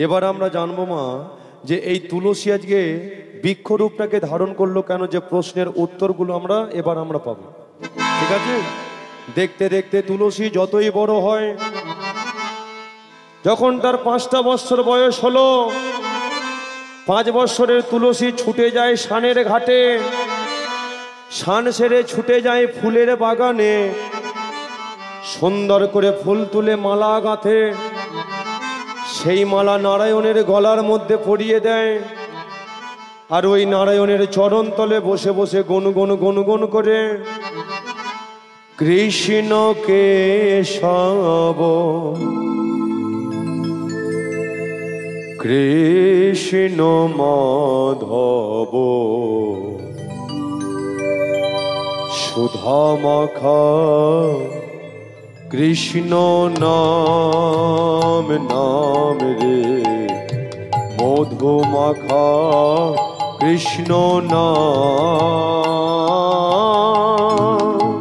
এবার আমরা জানবো মা যে এই তুলসী আজকে বৃক্ষরূপটাকে ধারণ করলো কেন, যে প্রশ্নের উত্তরগুলো এবার আমরা পাবো। ঠিক আছে, দেখতে দেখতে তুলসী যতই বড় হয়, যখন তার 5টা বছর বয়স হলো, 5 বছরের তুলসী ছুটে যায় শানের ঘাটে, শান সেরে ছুটে যায় ফুলের বাগানে, সুন্দর করে ফুল তুলে মালা গাঁথে, সেই মালা নারায়ণের গলার মধ্যে পরিয়ে দেয়, আর ওই নারায়ণের চরণ তলে বসে বসে গুনগুন করে কৃষ্ণ কেশব কৃষ্ণ মাধব সুধা মাখা কৃষ্ণ নাম নাম রে মধু মাখা কৃষ্ণ নাম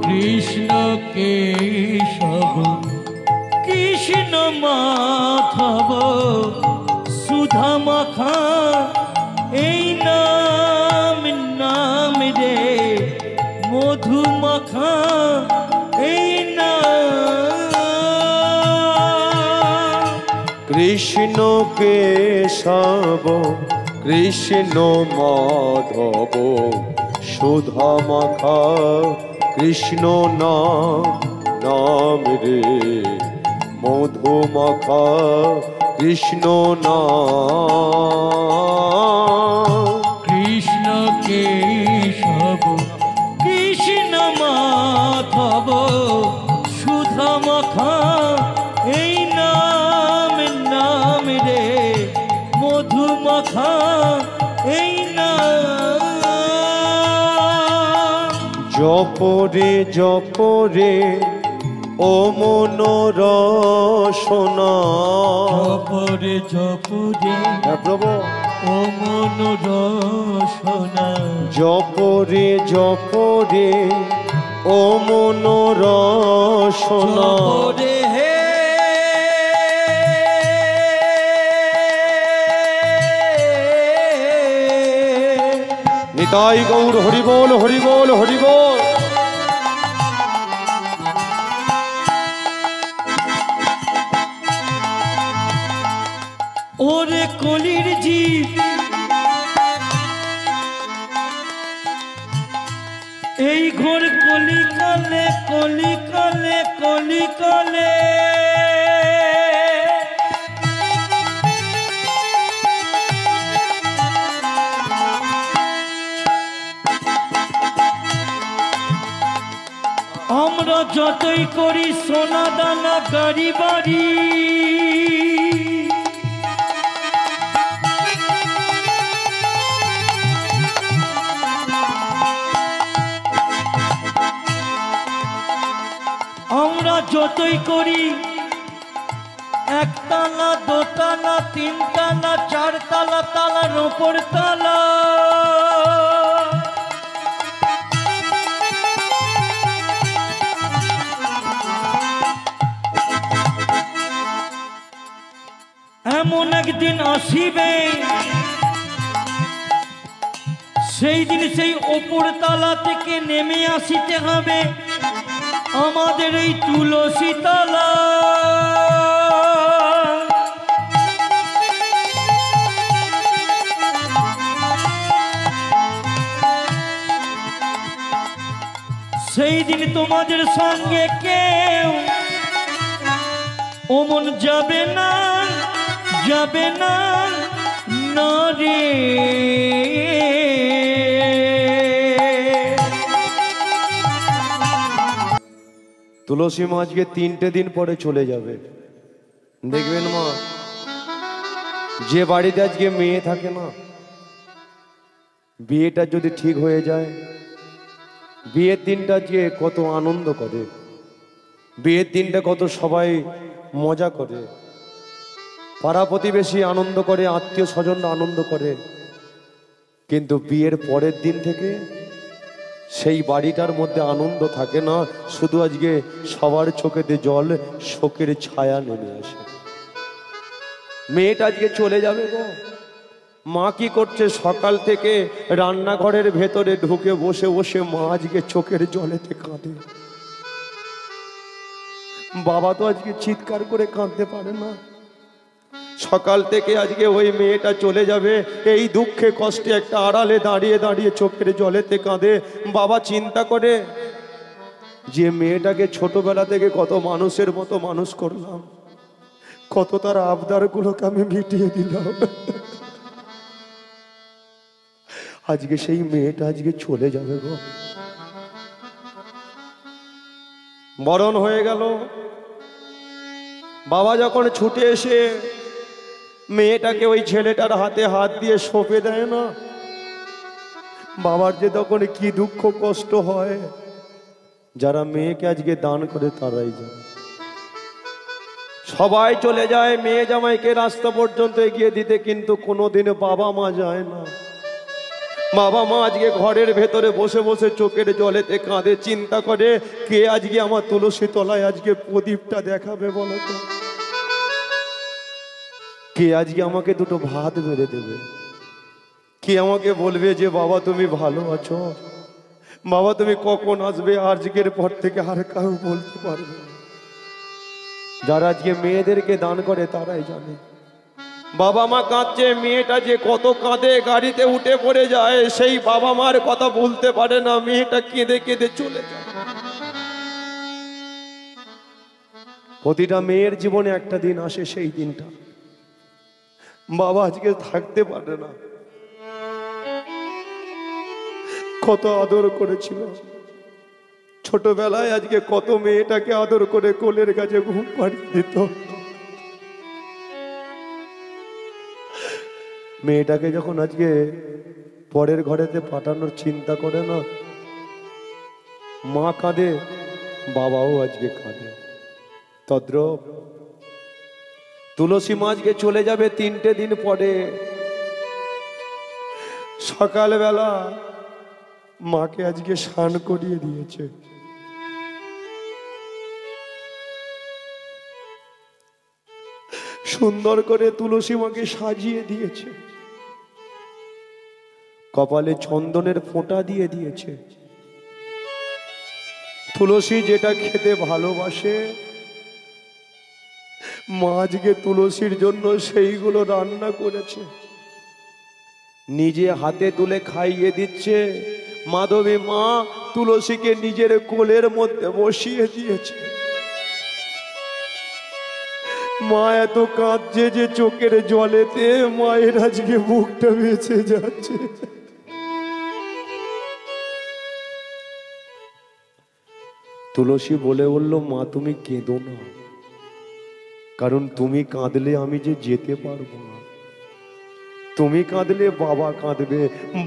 কৃষ্ণ কেশব কৃষ্ণ মাধব সুধা মাখা এই নাম নাম রে মধু মাখা এই নাম কৃষ্ণ কেশব কৃষ্ণ মাধব সুধা মাখা কৃষ্ণ নাম নাম রে মধু মাখা কৃষ্ণ নাম কৃষ্ণ কেশব কৃষ্ণ মাধব সুধা মাখা এই নাম নাম রে মধু মাখা এই নাম জপরে জপরে ও মনোর সোনা জপরে জপরে প্রভু ও মনোর সোনা জপরে জপরে ও মনোর সোনা জপরে হে নিতাই গৌর হরিবোল হরিবোল হরিবোল। ওরে কলির জীব এই ঘোর কলিকালে কলিকালে কলিকালে আমরা যতই করি সোনা দানা গাড়ি বাড়ি আমরা যতই করি একতলা দোতলা তিনতলা চারতলা তালার ওপর তলা এমন একদিন আসিবে সেই দিন সেই ওপর তলা থেকে নেমে আসিতে হবে আমাদের এই তুলসী তলা সেই দিন তোমাদের সঙ্গে কেউ ওমন যাবে না যাবে না না রে তুলসী মা আজকে 3টে দিন পরে চলে যাবে। দেখবেন মা, যে বাড়িতে আজকে মেয়ে থাকে না, বিয়েটা যদি ঠিক হয়ে যায়, বিয়ের দিনটা আজকে কত আনন্দ করে, বিয়ের দিনটা কত সবাই মজা করে, পাড়া প্রতিবেশী আনন্দ করে, আত্মীয় স্বজনরা আনন্দ করে। কিন্তু বিয়ের পরের দিন থেকে সেই বাড়িটার মধ্যে আনন্দ থাকে না, শুধু আজকে সবার চোখেতে জল, শোকের ছায়া নেমে আসে। মেয়েটা আজকে চলে যাবে গো। মা কি করছে, সকাল থেকে রান্নাঘরের ভেতরে ঢুকে বসে বসে মা আজকে চোখের জলেতে কাঁদে। বাবা তো আজকে চিৎকার করে কাঁদতে পারে না। সকাল থেকে আজকে ওই মেয়েটা চলে যাবে, এই দুঃখে কষ্টে একটা আড়ালে দাঁড়িয়ে দাঁড়িয়ে চোখের জলেতে কাঁদে। বাবা চিন্তা করে যে মেয়েটাকে ছোটবেলা থেকে কত মানুষের মতো মানুষ করলাম, কত তার আবদারগুলোকে আমি মিটিয়ে দিলাম, আজকে সেই মেয়েটা আজকে চলে যাবে গো। মরণ হয়ে গেল। বাবা যখন ছুটে এসে মেয়েটাকে ওই ছেলেটার হাতে হাত দিয়ে সঁপে দেয় না, বাবার যে তখন কি দুঃখ কষ্ট হয়, যারা মেয়েকে আজকে দান করে তারাই জানে। সবাই চলে যায় মেয়ে জামাইকে রাস্তা পর্যন্ত এগিয়ে দিতে, কিন্তু কোনোদিন বাবা মা যায় না। বাবা মা আজকে ঘরের ভেতরে বসে বসে চোখের জলেতে কাঁদে, চিন্তা করে কে আজকে আমার তুলসী তলায় আজকে প্রদীপটা দেখাবে বলো তো, কে আজকে আমাকে দুটো ভাত বেড়ে দেবে, কে আমাকে বলবে যে বাবা তুমি ভালো আছো, বাবা তুমি কখন আসবে, আজকের পর থেকে আর কাউ বলতে পারবে না। যারা আজকে মেয়েদেরকে দান করে তারাই জানে। বাবা মা কাঁদছে, মেয়েটা যে কত কাঁদে, গাড়িতে উঠে পড়ে যায়, সেই বাবা মার কথা বলতে পারে না, মেয়েটা কেঁদে কেঁদে চলে যায়। প্রতিটা মেয়ের জীবনে একটা দিন আসে, সেই দিনটা বাবা আজকে থাকতে পারে না। কত আদর করেছিল ছোটবেলায়, আজকে কত মেয়েটাকে আদর করে কোলের কাছে ঘুম পাড়িয়ে দিত। মেয়েটাকে যখন আজকে পরের ঘরেতে পাঠানোর চিন্তা করে না, মা কাঁদে, বাবাও আজকে কাঁদে। তদ্রূপ তুলসী মা আজকে চলে যাবে 3টে দিন পরে। সকালবেলা মাকে আজকে স্নান করিয়ে দিয়েছে। সুন্দর করে তুলসী মাকে সাজিয়ে দিয়েছে, কপালে চন্দনের ফোঁটা দিয়ে দিয়েছে। তুলসী যেটা খেতে ভালোবাসে, মা আজকে তুলসীর জন্য সেইগুলো রান্না করেছে, নিজে হাতে তুলে খাইয়ে দিচ্ছে। মাধবী মা তুলসীকে নিজের কোলের মধ্যে বসিয়ে দিয়েছে। মা এত কাঁদছে যে চোখের জলেতে মায়ের আজকে মুখটা বেঁচে যাচ্ছে। তুলসী বলে বলল, মা তুমি কেঁদো না, কারণ তুমি কাঁদলে আমি যে যেতে পারবো না, তুমি কাঁদলে বাবা কাঁদবে,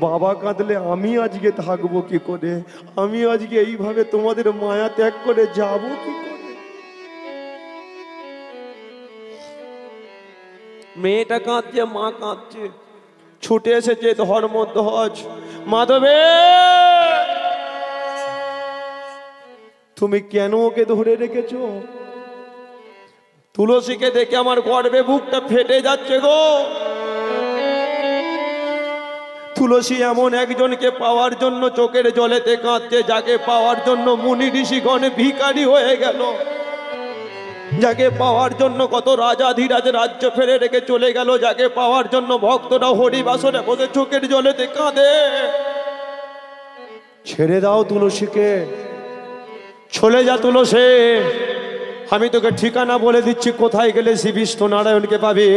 বাবা কাঁদলে আমি আজকে থাকবো কি করে, আমি আজকে এইভাবে তোমাদের মায়া ত্যাগ করে যাব কি করে। মেয়েটা কাঁদছে, মা কাঁদছে, ছুটে এসেছে ধর্মধ্বজ। মাধবে তুমি কেন ওকে ধরে রেখেছো? তুলসীকে দেখে আমার গর্বে বুকটা ফেটে যাচ্ছে গো। তুলসী এমন একজনকে পাওয়ার জন্য চোখের জলেতে কাঁদছে, যাকে পাওয়ার জন্য মুনি ঋষিগণ ভিখারি হয়ে গেল, যাকে পাওয়ার জন্য কত রাজাধিরাজ রাজ্য ফেলে রেখে চলে গেল, যাকে পাওয়ার জন্য ভক্তরা হরিবাসরে বসে চোখের জলেতে কাঁদে। ছেড়ে দাও তুলসীকে, চলে যা তুলসী। আমি তোকে ঠিকানা বলে দিচ্ছি, কোথায় গেলে শ্রী বিষ্ণু নারায়ণকে পাবে।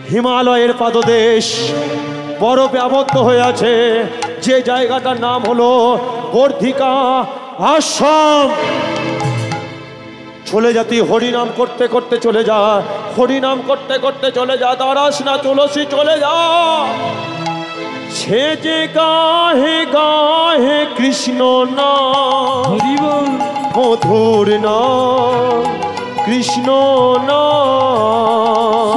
হিমালয়ের পাদদেশ, বরফে আবদ্ধ হয়ে আছে, যে জায়গাটার নাম হলো বর্ধিকা আশ্রম। চলে যা, তুই হরিনাম করতে করতে চলে যা, হরিনাম করতে করতে চলে যা, দাঁড়াস না তুলসী, চলে যা। সে যে গাহে গাহে কৃষ্ণ নাম, মধুর নাম কৃষ্ণ নাম,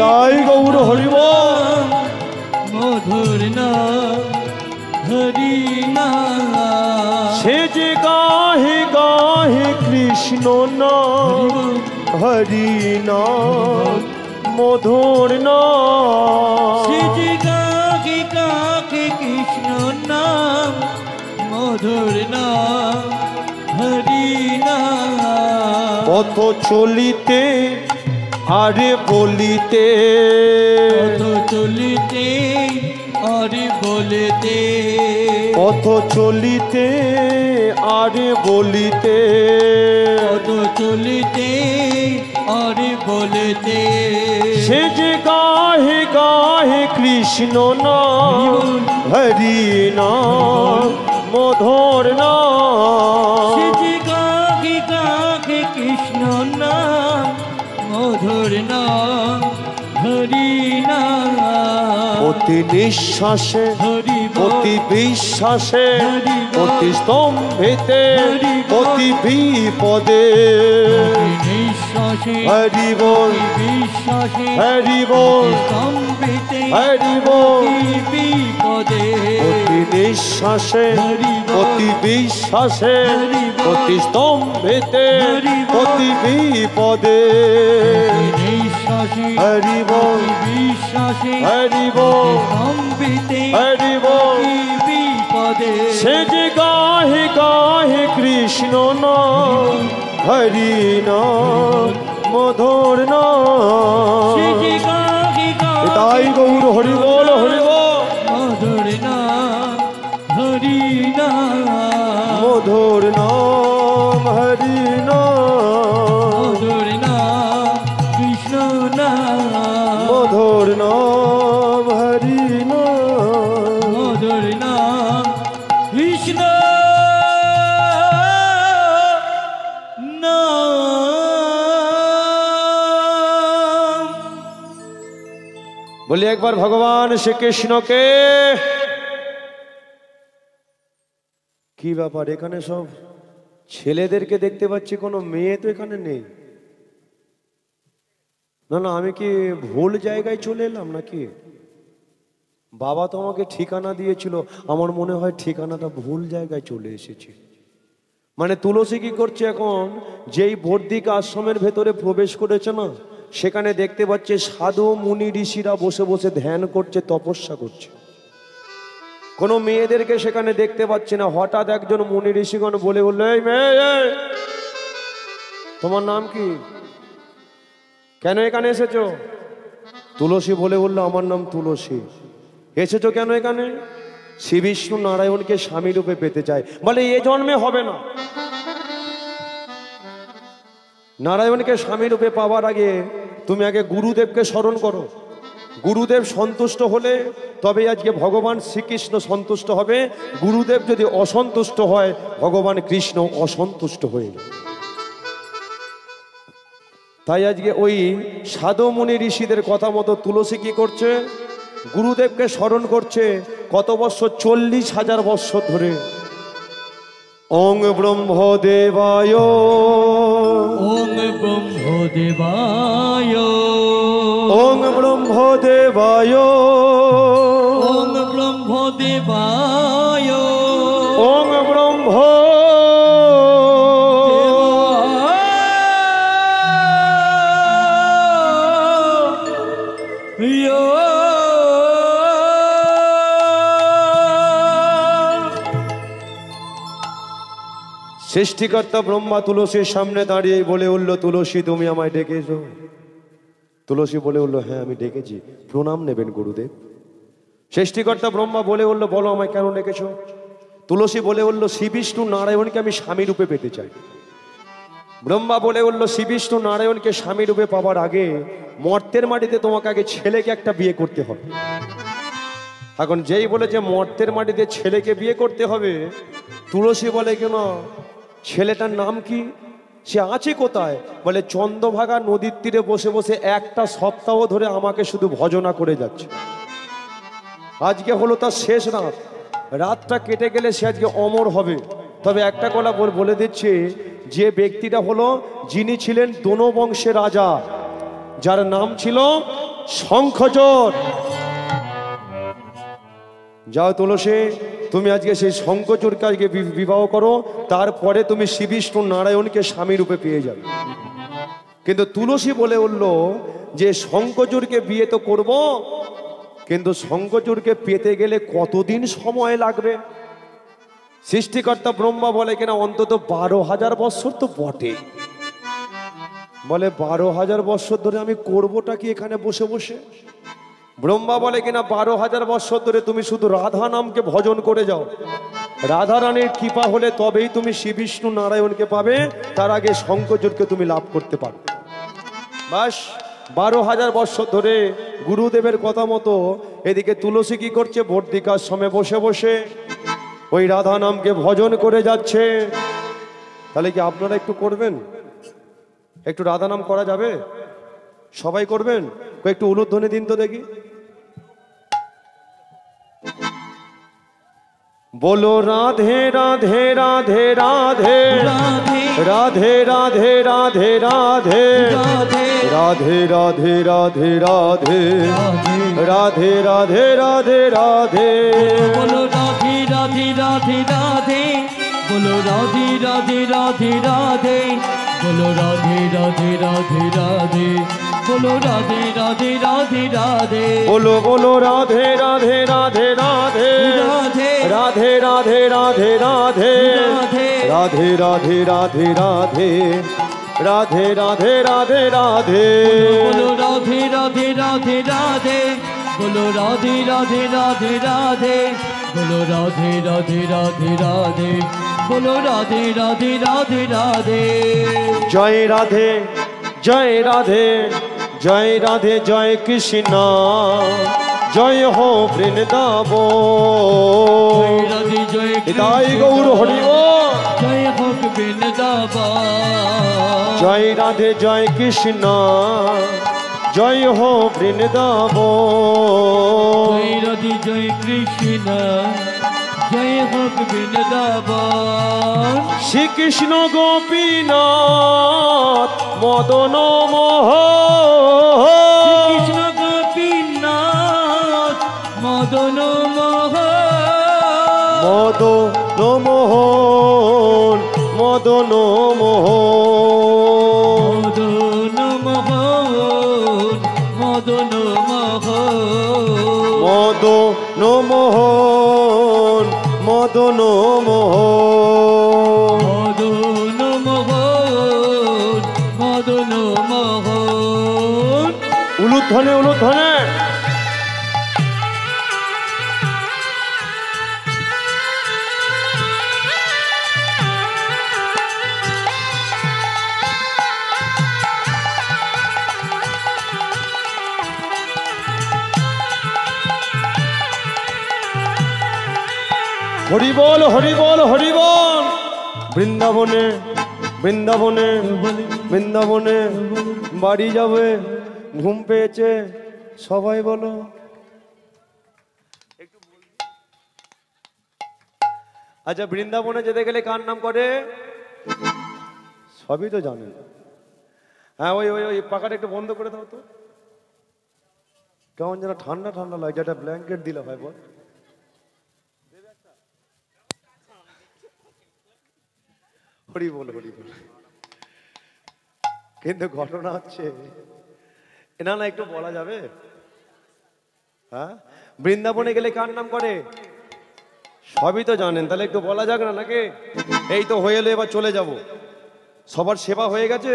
তাই গৌর হরিব মধুর নাম হরি নাম। সে যে গাহে গাহে কৃষ্ণ নাম, হরি নাম মধুর নাম। সেজে গাকে গাকে কৃষ্ণ নাম মধুর নাম হরি নাম। পথ চলিতে আরে বলিতে, পথ চলিতে আরে বলিতে, পথ চলিতে আরে বলিতে, পথ চলিতে আরে বলিতে। সে যে গাহে গাহে কৃষ্ণ নাম হরি নাম মধুর নাম। সেজে গাকে গাকে কৃষ্ণ নাম মধুর নাম হরি নাম। প্রতি নিঃশ্বাসে হরি বল, প্রতি বিশ্বাসে হরি বল, প্রতি স্তম্ভেতে হরি বল, প্রতি বিপদে নিঃশ্বাসে হরি বল বিশ্বাসে হরি বল স্তম্ভিতে হরি বল। বিপদে প্রতি নিঃশ্বাসে হরি বল, প্রতি বিশ্বাসে হরি বল, প্রতি স্তম্ভেতে হরি বল, প্রতি বিপদে নিঃশ্বাসে হরি বল বিশ্বাসে হরি বল স্তম্ভিতে হরি বল। বিপদে সে যে গাহে গাহে কৃষ্ণ নাম হরি নাম মধুর নাম। সেজে গাহে গাহে তাই গৌর হরি বল হরি বল। মধুর নাম হরি নাম মধুর নাম হরি নাম মধুর নাম কৃষ্ণ নাম মধুর নাম হরি নাম। মধুর নাম কৃষ্ণ নাম। বলি একবার ভগবান শ্রীকৃষ্ণকে। কি ব্যাপার এখানে সব ছেলেদেরকে দেখতে পাচ্ছি, কোনো মেয়ে তো এখানে নেই। না না, আমি কি ভুল জায়গায় চলে এলাম নাকি? বাবা তো আমাকে ঠিকানা দিয়েছিল, আমার মনে হয় ঠিকানাটা ভুল জায়গায় চলে এসেছি। মানে তুলসী কি করছে এখন, যেই বর্দিক আশ্রমের ভেতরে প্রবেশ করেছে না, সেখানে দেখতে পাচ্ছে সাধু মুনি ঋষিরা বসে বসে ধ্যান করছে, তপস্যা করছে। কোনো মেয়েদেরকে সেখানে দেখতে পাচ্ছে না। হঠাৎ একজন মুনি ঋষিগণ বলে বললো, এই মেয়ে, এই, তোমার নাম কি, কেন এখানে এসেছো? তুলসী বলে বললো, আমার নাম তুলসী। এসেছো কেন এখানে? শ্রী বিষ্ণু নারায়ণকে স্বামী রূপে পেতে চায়। বলে এ জন্মে হবে না। নারায়ণকে স্বামী রূপে পাওয়ার আগে তুমি আগে গুরুদেবকে স্মরণ করো। গুরুদেব সন্তুষ্ট হলে তবে আজকে ভগবান শ্রীকৃষ্ণ সন্তুষ্ট হবে। গুরুদেব যদি অসন্তুষ্ট হয়, ভগবান কৃষ্ণ অসন্তুষ্ট হয়ে যাবে। তাই আজকে ওই সাধু মুনি ঋষিদের কথা মতো তুলসী কি করছে, গুরুদেবকে স্মরণ করছে। কত বৎসর? 40,000 বৎসর ধরে। ওং ব্রহ্মদেবায় ওম ব্রহ্মদেবায় ওং ব্রহ্মদেবায় ওম ব্রহ্মদেবায় ওং ব্রহ্ম সৃষ্টিকর্তা ব্রহ্মা তুলসীর সামনে দাঁড়িয়ে বলে উঠল, তুলসী তুমি আমায় ডেকেছো? তুলসী বলে উঠল, হ্যাঁ আমি ডেকেছি। প্রণাম নেবেন গুরুদেব। সৃষ্টিকর্তা ব্রহ্মা বলে উঠল, বলো আমায় কেন ডেকেছো? তুলসী বলে উঠল, শ্রী বিষ্ণু নারায়ণকে আমি স্বামী রূপে পেতে চাই। ব্রহ্মা বলে উঠল, শ্রী বিষ্ণু নারায়ণকে স্বামী রূপে পাওয়ার আগে মর্তের মাটিতে তোমাকে আগে ছেলেকে একটা বিয়ে করতে হবে। এখন যেই বলে যে মর্তের মাটিতে ছেলেকে বিয়ে করতে হবে, তুলসী বলে, কেন ছেলেটার নাম কি, সে আছে কোথায়? বলে চন্দ্রভাগা নদীর তীরে বসে বসে একটা সপ্তাহ ধরে আমাকে শুধু ভজনা করে যাচ্ছে। আজকে হলো তার শেষ রাত। রাতটা কেটে গেলে সে আজকে অমর হবে। তবে একটা কথা বলে দিচ্ছি, যে ব্যক্তিটা হলো, যিনি ছিলেন দোনো বংশের রাজা, যার নাম ছিল শঙ্খচূড়। যাও তুলসী, তুমি আজকে সেই শঙ্খচূড়কে আজকে বিবাহ করো, তারপরে তুমি শ্রী বিষ্ণু নারায়ণকে স্বামী রূপে পেয়ে যাবে। কিন্তু তুলসী বলে উঠল যে শঙ্কচূড়কে বিয়ে তো করব, কিন্তু শঙ্কচূড়কে পেতে গেলে কতদিন সময় লাগবে? সৃষ্টিকর্তা ব্রহ্মা বলে কিনা অন্তত 12,000 বৎসর তো বটে। বলে 12,000 বৎসর ধরে আমি করবোটা কি এখানে বসে বসে? ব্রহ্মা বলে কিনা 12,000 বৎসর ধরে তুমি শুধু রাধা নামকে ভজন করে যাও, রাধা রানীর কৃপা হলে তবেই তুমি শ্রী বিষ্ণু নারায়ণকে পাবে, তার আগে শঙ্কচূড়কে তুমি লাভ করতে পারবে। বাস 12,000 বৎসর ধরে গুরুদেবের কথা মতো এদিকে তুলসী কি করছে? বর্ধিকার সময় বসে বসে ওই রাধা নামকে ভজন করে যাচ্ছে। তাহলে কি আপনারা একটু করবেন? একটু রাধা নাম করা যাবে? সবাই করবেন? একটু উলুধ্বনি দিন তো দেখি। बोलो राधे राधे राधे राधे राधे राधे राधे राधे राधे राधे राधे राधे राधे राधे राधे राधे बोलो राधे राधे राधे राधे बोलो राधे राधे राधे राधे बोलो राधे राधे राधे राधे बोलो राधे राधे राधे राधे बोलो बोलो राधे राधे राधे राधे राधे राधे राधे राधे राधे राधे राधे राधे राधे राधे राधे राधे बोलो राधे राधे राधे राधे बोलो राधे राधे राधे राधे बोलो राधे राधे राधे राधे बोलो राधे राधे राधे राधे जय राधे जय राधे जय राधे जय कृष्णा जय हो वृंदावन जय राधे जय हिताई गौर हरि बोल जय हो वृंदावन जय राधे जय कृष्णा जय हो वृंदावन जय राधे जय कृष्ण जय हो वृंदावन श्री कृष्ण गोपीनाथ मदन मोहन कृष्ण गोपीनाथ मदन मोहन मदन मोहन मदन मोहन मदन मोहन मदन मोहन मदन मोहन मदन मोहन मदन मोहन उलुध्वनि उलुध्वनि हरि बोल हरि बोल हरि बोल বৃন্দাবনে বৃন্দাবনে বৃন্দাবনে বাড়ি যাবে ঘুম পেয়েছে সবাই বলো আচ্ছা বৃন্দাবনে যেতে গেলে কার নাম করে সবই তো জানেন হ্যাঁ ওই ওই ওই পাখাটা একটু বন্ধ করে দাও তো কেমন যেন ঠান্ডা ঠান্ডা লাগে একটা ব্ল্যাঙ্কেট দিলে হয় বল হরি বল হরি বল কিন্তু ঘটনা হচ্ছে না না একটু বলা যাবে হ্যাঁ বৃন্দাবনে গেলে কার নাম করে সবই তো জানেন তাহলে একটু বলা যাক না নাকি এই তো হয়ে এলো এবার চলে যাব সবার সেবা হয়ে গেছে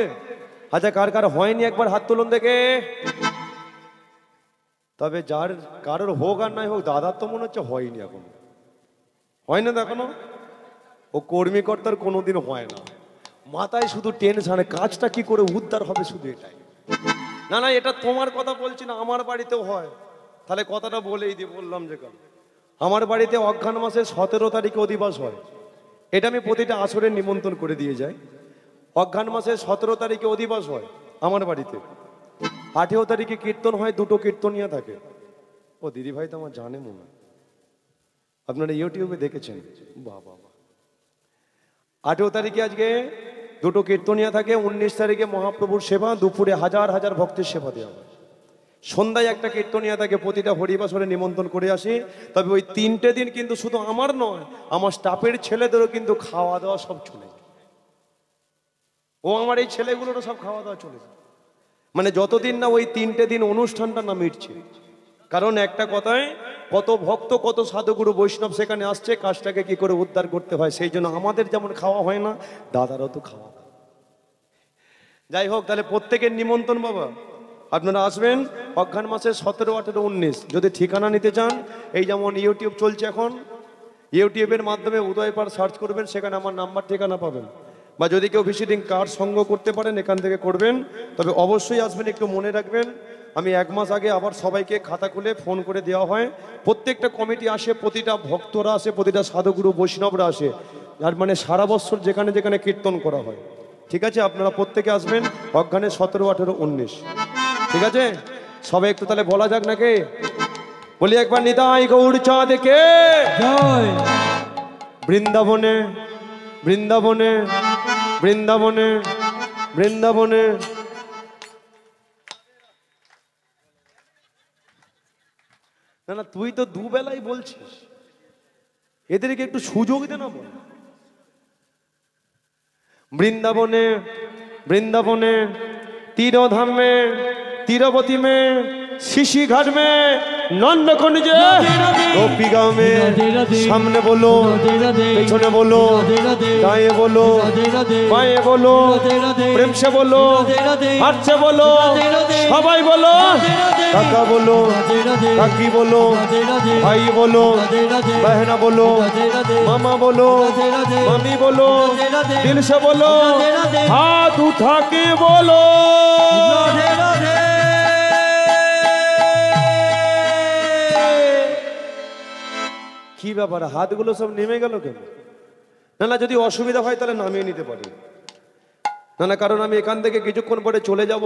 আচ্ছা কার কার হয়নি একবার হাত তুলুন দেখে তবে যার কারোর হোক আর নাই হোক দাদার তো মনে হচ্ছে হয়নি এখন হয় না এখনো ও কর্মীকর্তার কোনোদিন হয় না মাথায় শুধু টেনশন কাজটা কি করে উদ্ধার হবে শুধু এটাই না না এটা তোমার কথা বলছি না আমার বাড়িতেও হয় তাহলে কথাটা বলেই দিয়ে বললাম যে আমার বাড়িতে অঘ্রাণ মাসের 17 তারিখে অধিবাস হয় এটা আমি প্রতিটা আসরের নিমন্ত্রণ করে দিয়ে যাই অঘ্রাণ মাসের 17 তারিখে অধিবাস হয় আমার বাড়িতে 18 তারিখে কীর্তন হয় দুটো কীর্তনিয়া থাকে ও দিদি ভাই তো আমার জানে মনে হয় আপনারা ইউটিউবে দেখেছেন বাহ বাহ 18 তারিখে আজকে দুটো কীর্তনিয়া থাকে 19 তারিখে মহাপ্রভুর সেবা দুপুরে হাজার হাজার ভক্তের সেবা দেওয়া হয় সন্ধ্যায় একটা কীর্তনিয়া থাকে প্রতিটা হরিবাসরে নিমন্ত্রণ করে আসি তবে ওই 3টে দিন কিন্তু শুধু আমার নয় আমার স্টাফের ছেলেদেরও কিন্তু খাওয়া দাওয়া সব চলে ও আমার এই ছেলেগুলোরও সব খাওয়া দাওয়া চলে যায় মানে যতদিন না ওই 3টে দিন অনুষ্ঠানটা না মিটছে। কারণ একটা কথায়, কত ভক্ত কত সাধুগুরু বৈষ্ণব সেখানে আসছে, কাজটাকে কি করে উদ্ধার করতে হয়, সেই জন্য আমাদের যেমন খাওয়া হয় না, দাদারও তো খাওয়া। যাই হোক, তাহলে প্রত্যেকের নিমন্ত্রণ বাবা, আপনারা আসবেন অঘ্রাণ মাসের 17, 18, 19। যদি ঠিকানা নিতে চান, এই যেমন ইউটিউব চলছে এখন, ইউটিউবের মাধ্যমে উদয়পাড় সার্চ করবেন, সেখানে আমার নাম্বার ঠিকানা পাবেন। বা যদি কেউ ভিজিটিং কার্ড সংগ্রহ করতে পারেন এখান থেকে করবেন, তবে অবশ্যই আসবেন। একটু মনে রাখবেন, আমি 1 মাস আগে আবার সবাইকে খাতা খুলে ফোন করে দেওয়া হয়। প্রত্যেকটা কমিটি আসে, প্রতিটা ভক্তরা আসে, প্রতিটা সাধুগুরু বৈষ্ণবরা আসে, আর মানে সারা বছর যেখানে যেখানে কীর্তন করা হয়। ঠিক আছে, আপনারা প্রত্যেকে আসবেন অঘ্রাণে 17, 18, 19। ঠিক আছে, সবাই একটু তাহলে বলা যাক নাকি, বলি একবার নিতাই গৌর চাঁদ কে জয়। বৃন্দাবনে বৃন্দাবনে বৃন্দাবনে বৃন্দাবনে। না না, তুই তো দুবেলাই বলছিস, এদেরকে একটু সুযোগ দে না বল। বৃন্দাবনে বৃন্দাবনে तीरोधाम में तीरवती में शिशी घाट में नंदकुंज गोपी गांव में सामने बोलो पेछने बोलो दाएं बोलो बाएं बोलो प्रेम से बोलो हाथ से बोलो सबाई बोलो काका बोलो काकी बोलो भाई बोलो बहना बोलो मामा बोलो मम्मी बोलो दिल से बोलो हाथ उठा के बोलो राधे राधे। কি ব্যাপার, হাতগুলো সব নেমে গেল কেন? না না, যদি অসুবিধা হয় তাহলে নামিয়ে নিতে পারি। না না, কারণ আমি এখান থেকে কিছুক্ষণ পরে চলে যাব,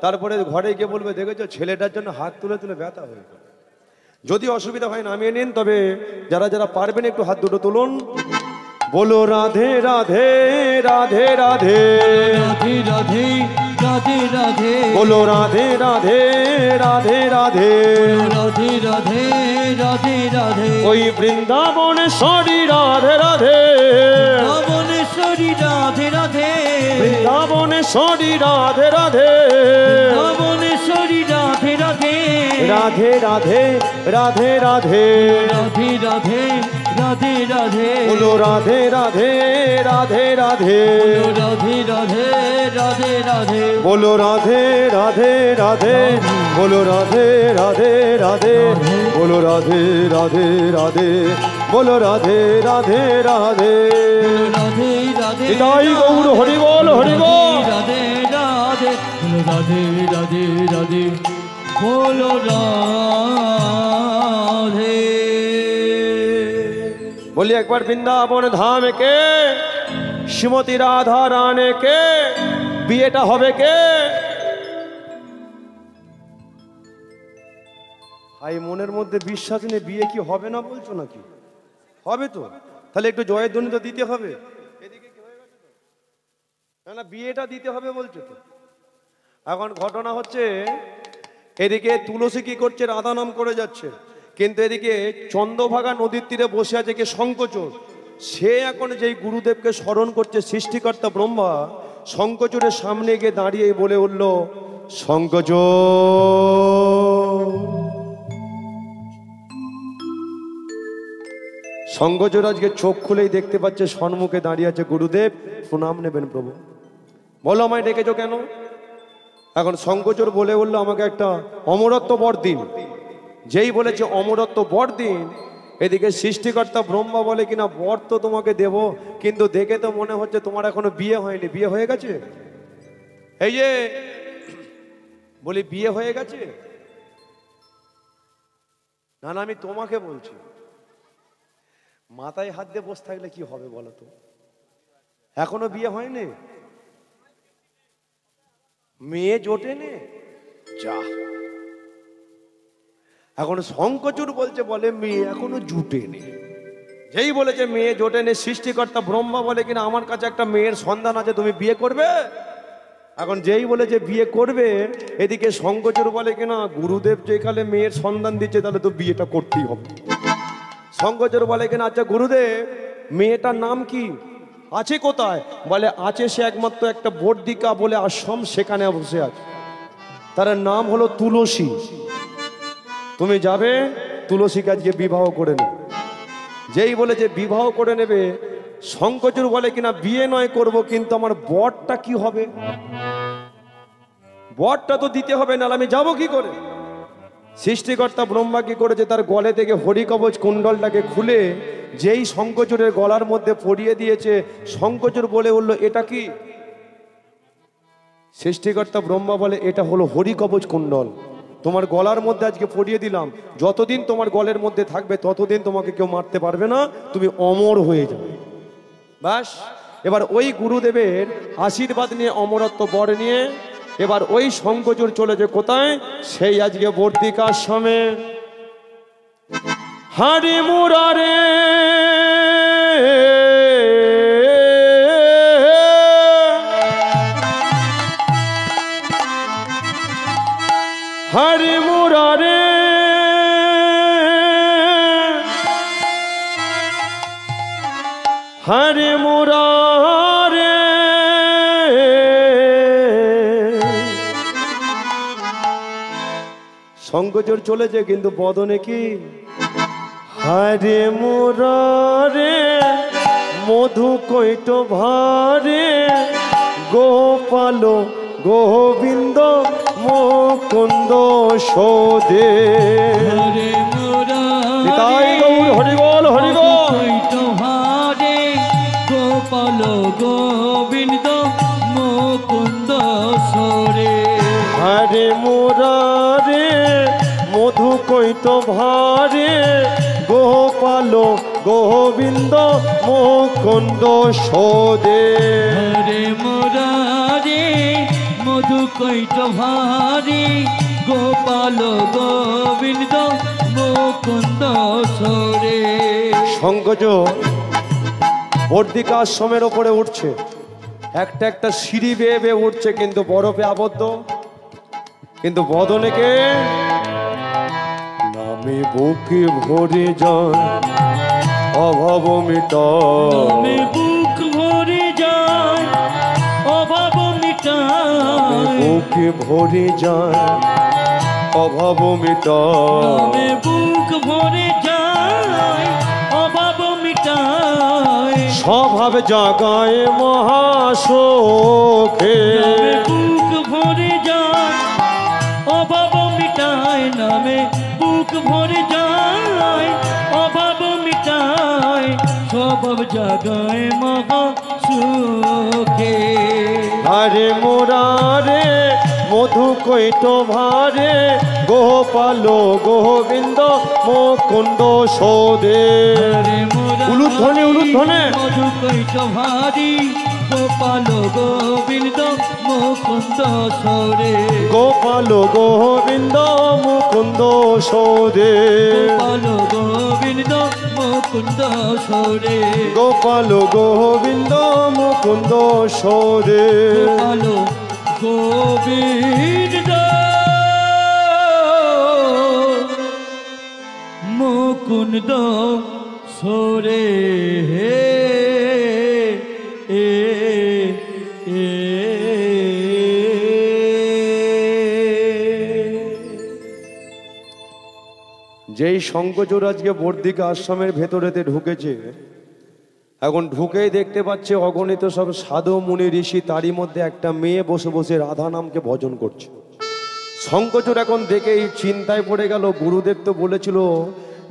তারপরে ঘরে গিয়ে বলবে দেখেছো ছেলেটার জন্য হাত তুলে তুলে ব্যথা হয়ে গেল। যদি অসুবিধা হয় নামিয়ে নিন, তবে যারা যারা পারবেন একটু হাত দুটো তুলুন। बोलो राधे राधे राधे राधे राधे राधे राधे राधे बोलो राधे राधे राधे राधे राधे राधे राधे राधे कोई वृंदावन सॉरी राधे राधे वृंदावनेश्वरी राधे राधे वृंदावनेश्वरी राधे राधे वृंदावनेश्वरी राधे राधे राधे राधे राधे राधे राधे राधे राधे राधे बोलो राधे राधे राधे राधे राधे राधे राधे राधे बोलो राधे राधे राधे बोलो राधे राधे राधे बोलो राधे राधे राधे बोलो राधे राधे राधे राधे राधे निताई गौर हरि बोल राधे राधे राधे राधे राधे बोलो राधे। बोलिए एक बार वृंदावन धाम के श्रीमती राधा रानी के বিয়েটা হবে কে? ভাই মনের মধ্যে বিশ্বাস নেই, বিয়ে কি হবে না বলছো নাকি? হবে তো, তাহলে একটু জয়ের ধ্বনি তো দিতে হবে। এদিকে কি হয়ে গেছে তো? না না, বিয়েটা দিতে হবে বলছো তো। এখন ঘটনা হচ্ছে, এদিকে তুলসী কি করছে, রাধা নাম করে যাচ্ছে, কিন্তু এদিকে চন্দ্রভাগা নদীর তীরে বসে আছে কে শঙ্কচূড়। সে এখন যেই গুরুদেবকে স্মরণ করছে, সৃষ্টিকর্তা ব্রহ্মা, শঙ্কচূড়ের সামনে গিয়ে দাঁড়িয়ে বলে উঠল, শঙ্কচূড়। শঙ্কচূড় আজকে চোখ খুলেই দেখতে পাচ্ছে সম্মুখে দাঁড়িয়ে আছে গুরুদেব। প্রণাম নেবেন প্রভু। বলো আমায় ডেকেছো কেন? এখন শঙ্কচূড় বলে উঠলো, আমাকে একটা অমরত্ব বর দিন। যেই বলেছে অমরত্ব বর দিন, এদিকে সৃষ্টিকর্তা ব্রহ্মা বলে কিনা বর তো তোমাকে দেব, কিন্তু দেখে তো মনে হচ্ছে তোমার এখনো বিয়ে হয়নি। বিয়ে হয়ে গেছে? এই যে বলি বিয়ে হয়ে গেছে? না না, আমি তোমাকে বলছি। মাথায় হাত দিয়ে বসে থাকলে কি হবে বলো তো? এখনো বিয়ে হয়নি, মেয়ে জোটেনি। যা, এখন শঙ্কচূড় বলছে, বলে মেয়ে এখনো জুটেনি। যেই বলেছে মেয়ে জোটেনি, সৃষ্টিকর্তা ব্রহ্মা বলে কিনা আমার কাছে একটা মেয়ের সন্ধান আছে, তুমি বিয়ে করবে? এখন যেই বলেছে বিয়ে করবে, এদিকে শঙ্কচূড় বলে কিনা গুরুদেব যেখানে মেয়ের সন্ধান দিচ্ছে, তাহলে তো বিয়েটা করতেই হবে। শঙ্কচূড় বলে কিনা, আচ্ছা গুরুদেব মেয়েটার নাম কি, আছে কোথায়? বলে আছে সে একমাত্র একটা বর্দিকা বলে আশ্রম, সেখানে বসে আছে। তার নাম হলো তুলসী। তুমি যাবে তুলসীকে আজকে বিবাহ করে নেবে। যেই বলে যে বিবাহ করে নেবে, শঙ্করচূড় বলে কিনা বিয়ে নয় করব, কিন্তু আমার বরটা কি হবে? বরটা তো দিতে হবে, না আমি যাব কি করে? সৃষ্টিকর্তা ব্রহ্মা কি করেছে, তার গলে থেকে হরিকবচ কুণ্ডলটাকে খুলে যেই শঙ্করচূড়ের গলার মধ্যে পরিয়ে দিয়েছে, শঙ্করচূড় বলে উঠল এটা কি? সৃষ্টিকর্তা ব্রহ্মা বলে এটা হলো হরিকবচ কুণ্ডল, তোমার গলার মধ্যে আজকে পরিয়ে দিলাম। যতদিন তোমার গলের মধ্যে থাকবে ততদিন তোমাকে কেউ মারতে পারবে না, তুমি অমর হয়ে যাবে। বাস, এবার ওই গুরুদেবের আশীর্বাদ নিয়ে, অমরত্ব বর নিয়ে এবার ওই শঙ্করচূড় চলেছে কোথায়? সেই আজকে বর্তিকা আশ্রমে। হারি মুরারে হারি মুরারে হারি মুরারে শঙ্করচূড় চলেছে, কিন্তু বদনে কি? হারে মুরারে মধু কৈট ভারে গোপাল গোবিন্দ মুকুন্দ সোদে। হরে মুরারে নিতাই গৌর হরিবল হরিবল। হারে গোপাল গোবিন্দ মুকুন্দ সোরে। হারে মুরারে মধু কৈট ভারে গোপাল গোবিন্দ মুকুন্দ সোদে। হরে মুরারে মধু কৈট ভারে গোপাল গোবিন্দ মুকুন্দ সোরে। শঙ্করচূড় বর্তিকা আশ্রমের ওপরে উঠছে, একটা একটা সিঁড়ি বেয়ে বেয়ে উঠছে, কিন্তু বরফে আবদ্ধ। কিন্তু বদনে কে? নামে বুকে ভরে যায় অভাব মিটায়। নামে বুক ভরে যায় অভাব মিটায়। বুকে ভরে যায় অভাব মিটায়। নামে বুক ভরে যায় অভাব মিটায়। স্বভাব জাগায় মহাসুখে। নামে বুক ভরে যায় অভাব মিটায়। নামে বুক ভরে যায় অভাব মিটায়। স্বভাব জাগায় মহা সুখে। হারে মুরারে মধু কৈট ভারে গোপাল গোবিন্দ মুকুন্দ সোদে। উলুধ্বনি উলুধ্বনি। মধু কৈট ভারি গোপাল গোবিন্দ মুকুন্দ সোরে। গোপাল গোবিন্দ মুকুন্দ সোদে। গোপাল গোবিন্দ মুকুন্দ সোরে। গোপাল গোবিন্দ মুকুন্দ সোদে। গোপাল গোবিন্দ মুকুন্দ সোরে। যেই শঙ্করচূড় আজকে বর্তিকা আশ্রমের ভেতরেতে ঢুকেছে, এখন ঢুকেই দেখতে পাচ্ছে অগণিত সব সাধু মুনি ঋষি, তারই মধ্যে একটা মেয়ে বসে বসে রাধা নামকে ভজন করছে। শঙ্করচূড় এখন দেখেই চিন্তায় পড়ে গেল, গুরুদেব তো বলেছিল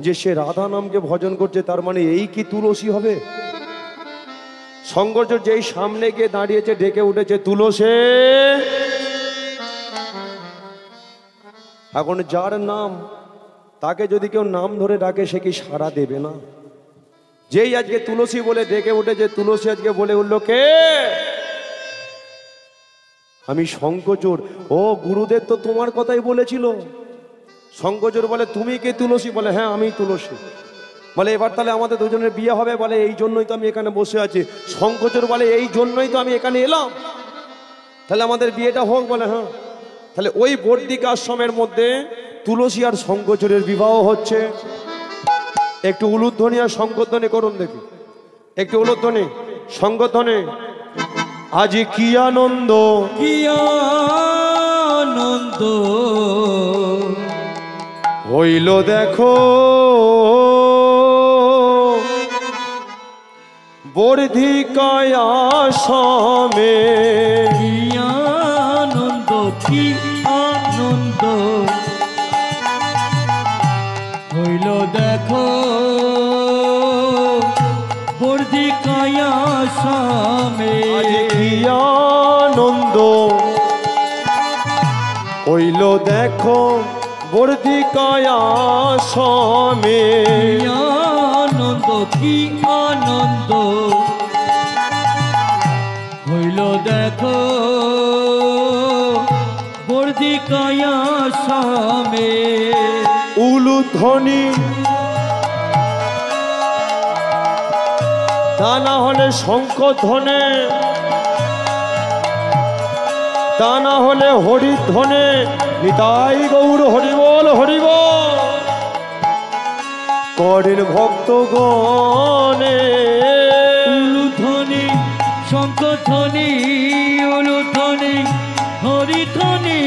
যে সে রাধা নামকে ভজন করছে, তার মানে এই কি তুলসী হবে? শঙ্করচূড় যেই সামনে গিয়ে দাঁড়িয়েছে, ডেকে উঠেছে তুলসী। এখন যার নাম, তাকে যদি কেউ নাম ধরে ডাকে সে কি সাড়া দেবে না? যেই আজকে তুলসী বলে ডেকে উঠেছে, তুলসী আজকে বলে উঠলো কে? আমি শঙ্করচূড়। ও গুরুদেব তো তোমার কথাই বলেছিল। শঙ্করচূড় বলে তুমি কে? তুলসী বলে হ্যাঁ আমি তুলসী। বলে এবার তাহলে আমাদের দুজনের বিয়ে হবে? বলে এই জন্যই তো আমি এখানে বসে আছি। শঙ্করচূড় বলে এই জন্যই তো আমি এখানে এলাম, তাহলে আমাদের বিয়েটা হোক। বলে হ্যাঁ। তাহলে ওই বর্তিকা আশ্রমের মধ্যে তুলসী আর শঙ্করচূড়ের বিবাহ হচ্ছে। একটু উলুধ্বনি আর শঙ্করধ্বনি করুন দেখি, একটু উলুধ্বনি শঙ্করধ্বনি। আজি কি আনন্দ, কি আনন্দ আনন্দ হইল দেখো বর্ধিকায় আসামে। কি আনন্দ কি আনন্দ হইল দেখো বর্ধিকায় আসামে। আজ কি আনন্দ হইল দেখো বর্ধিকায় আসামে। কি আনন্দ কি আনন্দ হইল দেখো বর্ধিকায় আসামে। উলুধ্বনি তা না হলে শঙ্খধ্বনে, তা না হলে হরিধ্বনে। নিতাই গৌর হরিবল হরিবল করেন ভক্তগণে। উলুধ্বনি শঙ্খধ্বনি উলুধ্বনি হরিধ্বনি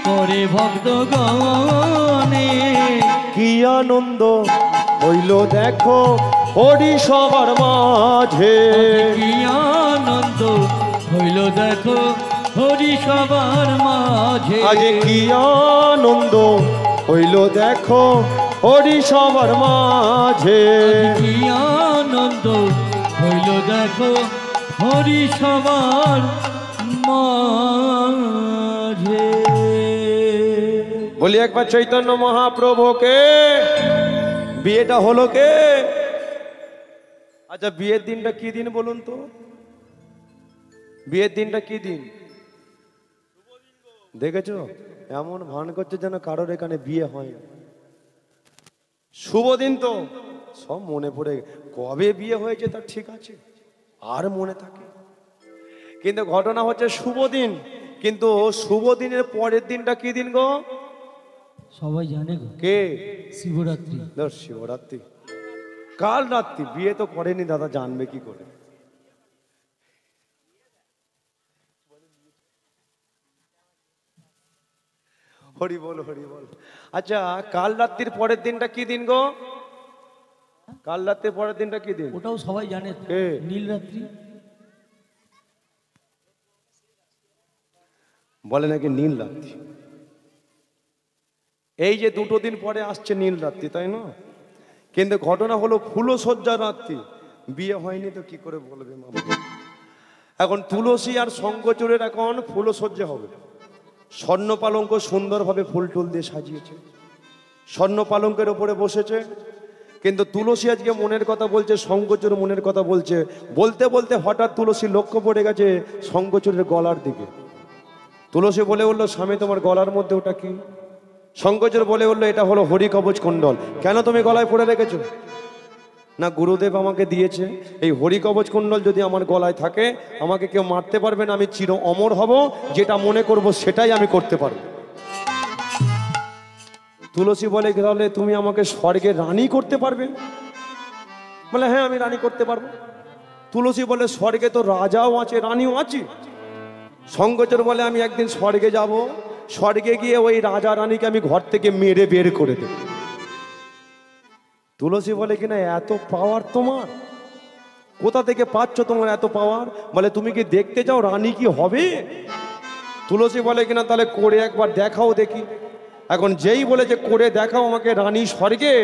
করে ভক্তগণে। কি আনন্দ হইল দেখো হরি সবার মাঝে। কি আনন্দ হইল দেখো হরি সবার মাঝে। আজ কি আনন্দ হইল দেখো হরি সবার মাঝে। কি আনন্দ হইল দেখো হরি সবার মাঝে। বলি একবার চৈতন্য মহাপ্রভুকে। বিয়েটা হলো কে? আচ্ছা বিয়ের দিনটা কি দিন বলুন তো? বিয়ের দিনটা কি দিন দেখেছো? এমন ভান করছে যেন কারোর এখানে বিয়ে হয়। শুভ দিন তো সব মনে পড়ে, কবে বিয়ে হয়েছে তার ঠিক আছে আর মনে থাকে, কিন্তু ঘটনা হচ্ছে শুভ দিন। কিন্তু শুভ দিনের পরের দিনটা কি দিন গো? সবাই জানে গো, কে? শিবরাত্রি। শিবরাত্রি। কাল রাত্রি বিয়ে তো করেনি দাদা, জানবে কি করে? হরি বল হরি বল। আচ্ছা কাল রাত্রির পরের দিনটা কি দিন গো? কাল রাত্রির পরের দিনটা কি দিন? ওটাও সবাই জানে, কে? নীলরাত্রি। বলে নাকি নীল রাত্রি। এই যে দুটো দিন পরে আসছে নীল রাত্রি, তাই না? কিন্তু ঘটনা হলো ফুলসজ্জা রাত্রি। বিয়ে হয়নি তো কি করে বলবে মামা? এখন তুলসী আর শঙ্খচূড়ের এখন ফুলসজ্জা হবে। স্বর্ণ পালঙ্ক সুন্দরভাবে ফুল টুল দিয়ে সাজিয়েছে, স্বর্ণ পালঙ্কের ওপরে বসেছে। কিন্তু তুলসী আজকে মনের কথা বলছে, শঙ্খচূড় মনের কথা বলছে। বলতে বলতে হঠাৎ তুলসী লক্ষ্য পড়ে গেছে শঙ্খচূড়ের গলার দিকে। তুলসী বলে উঠলো, স্বামী তোমার গলার মধ্যে ওটা কি? শঙ্খচূড় বলে উঠলো, এটা হলো হরি কবচ কুণ্ডল। কেন তুমি গলায় পরে রেখেছো? না গুরুদেব আমাকে দিয়েছে, এই হরি কবচ কুণ্ডল যদি আমার গলায় থাকে আমাকে কেউ মারতে পারবে না, আমি চির অমর হব, যেটা মনে করব সেটাই আমি করতে পারবো। তুলসী বলে, তাহলে তুমি আমাকে স্বর্গের রানী করতে পারবে? বলে হ্যাঁ আমি রানী করতে পারবো। তুলসী বলে, স্বর্গে তো রাজাও আছে রানীও আছে। শঙ্খচূড় বলে, আমি একদিন স্বর্গে যাব, স্বর্গে গিয়ে ওই রাজা রানীকে আমি ঘর থেকে মেরে বের করে দেব। তুলসী বলে কিনা, এত পাওয়ার তোমার? কোথা থেকে পাচ্ছ তোমার এত পাওয়ার? বলে তুমি কি দেখতে চাও রানী কি হবে? তুলসী বলে কিনা, তাহলে করে একবার দেখাও দেখি। এখন যেই বলেছে করে দেখাও আমাকে রানী স্বর্গে,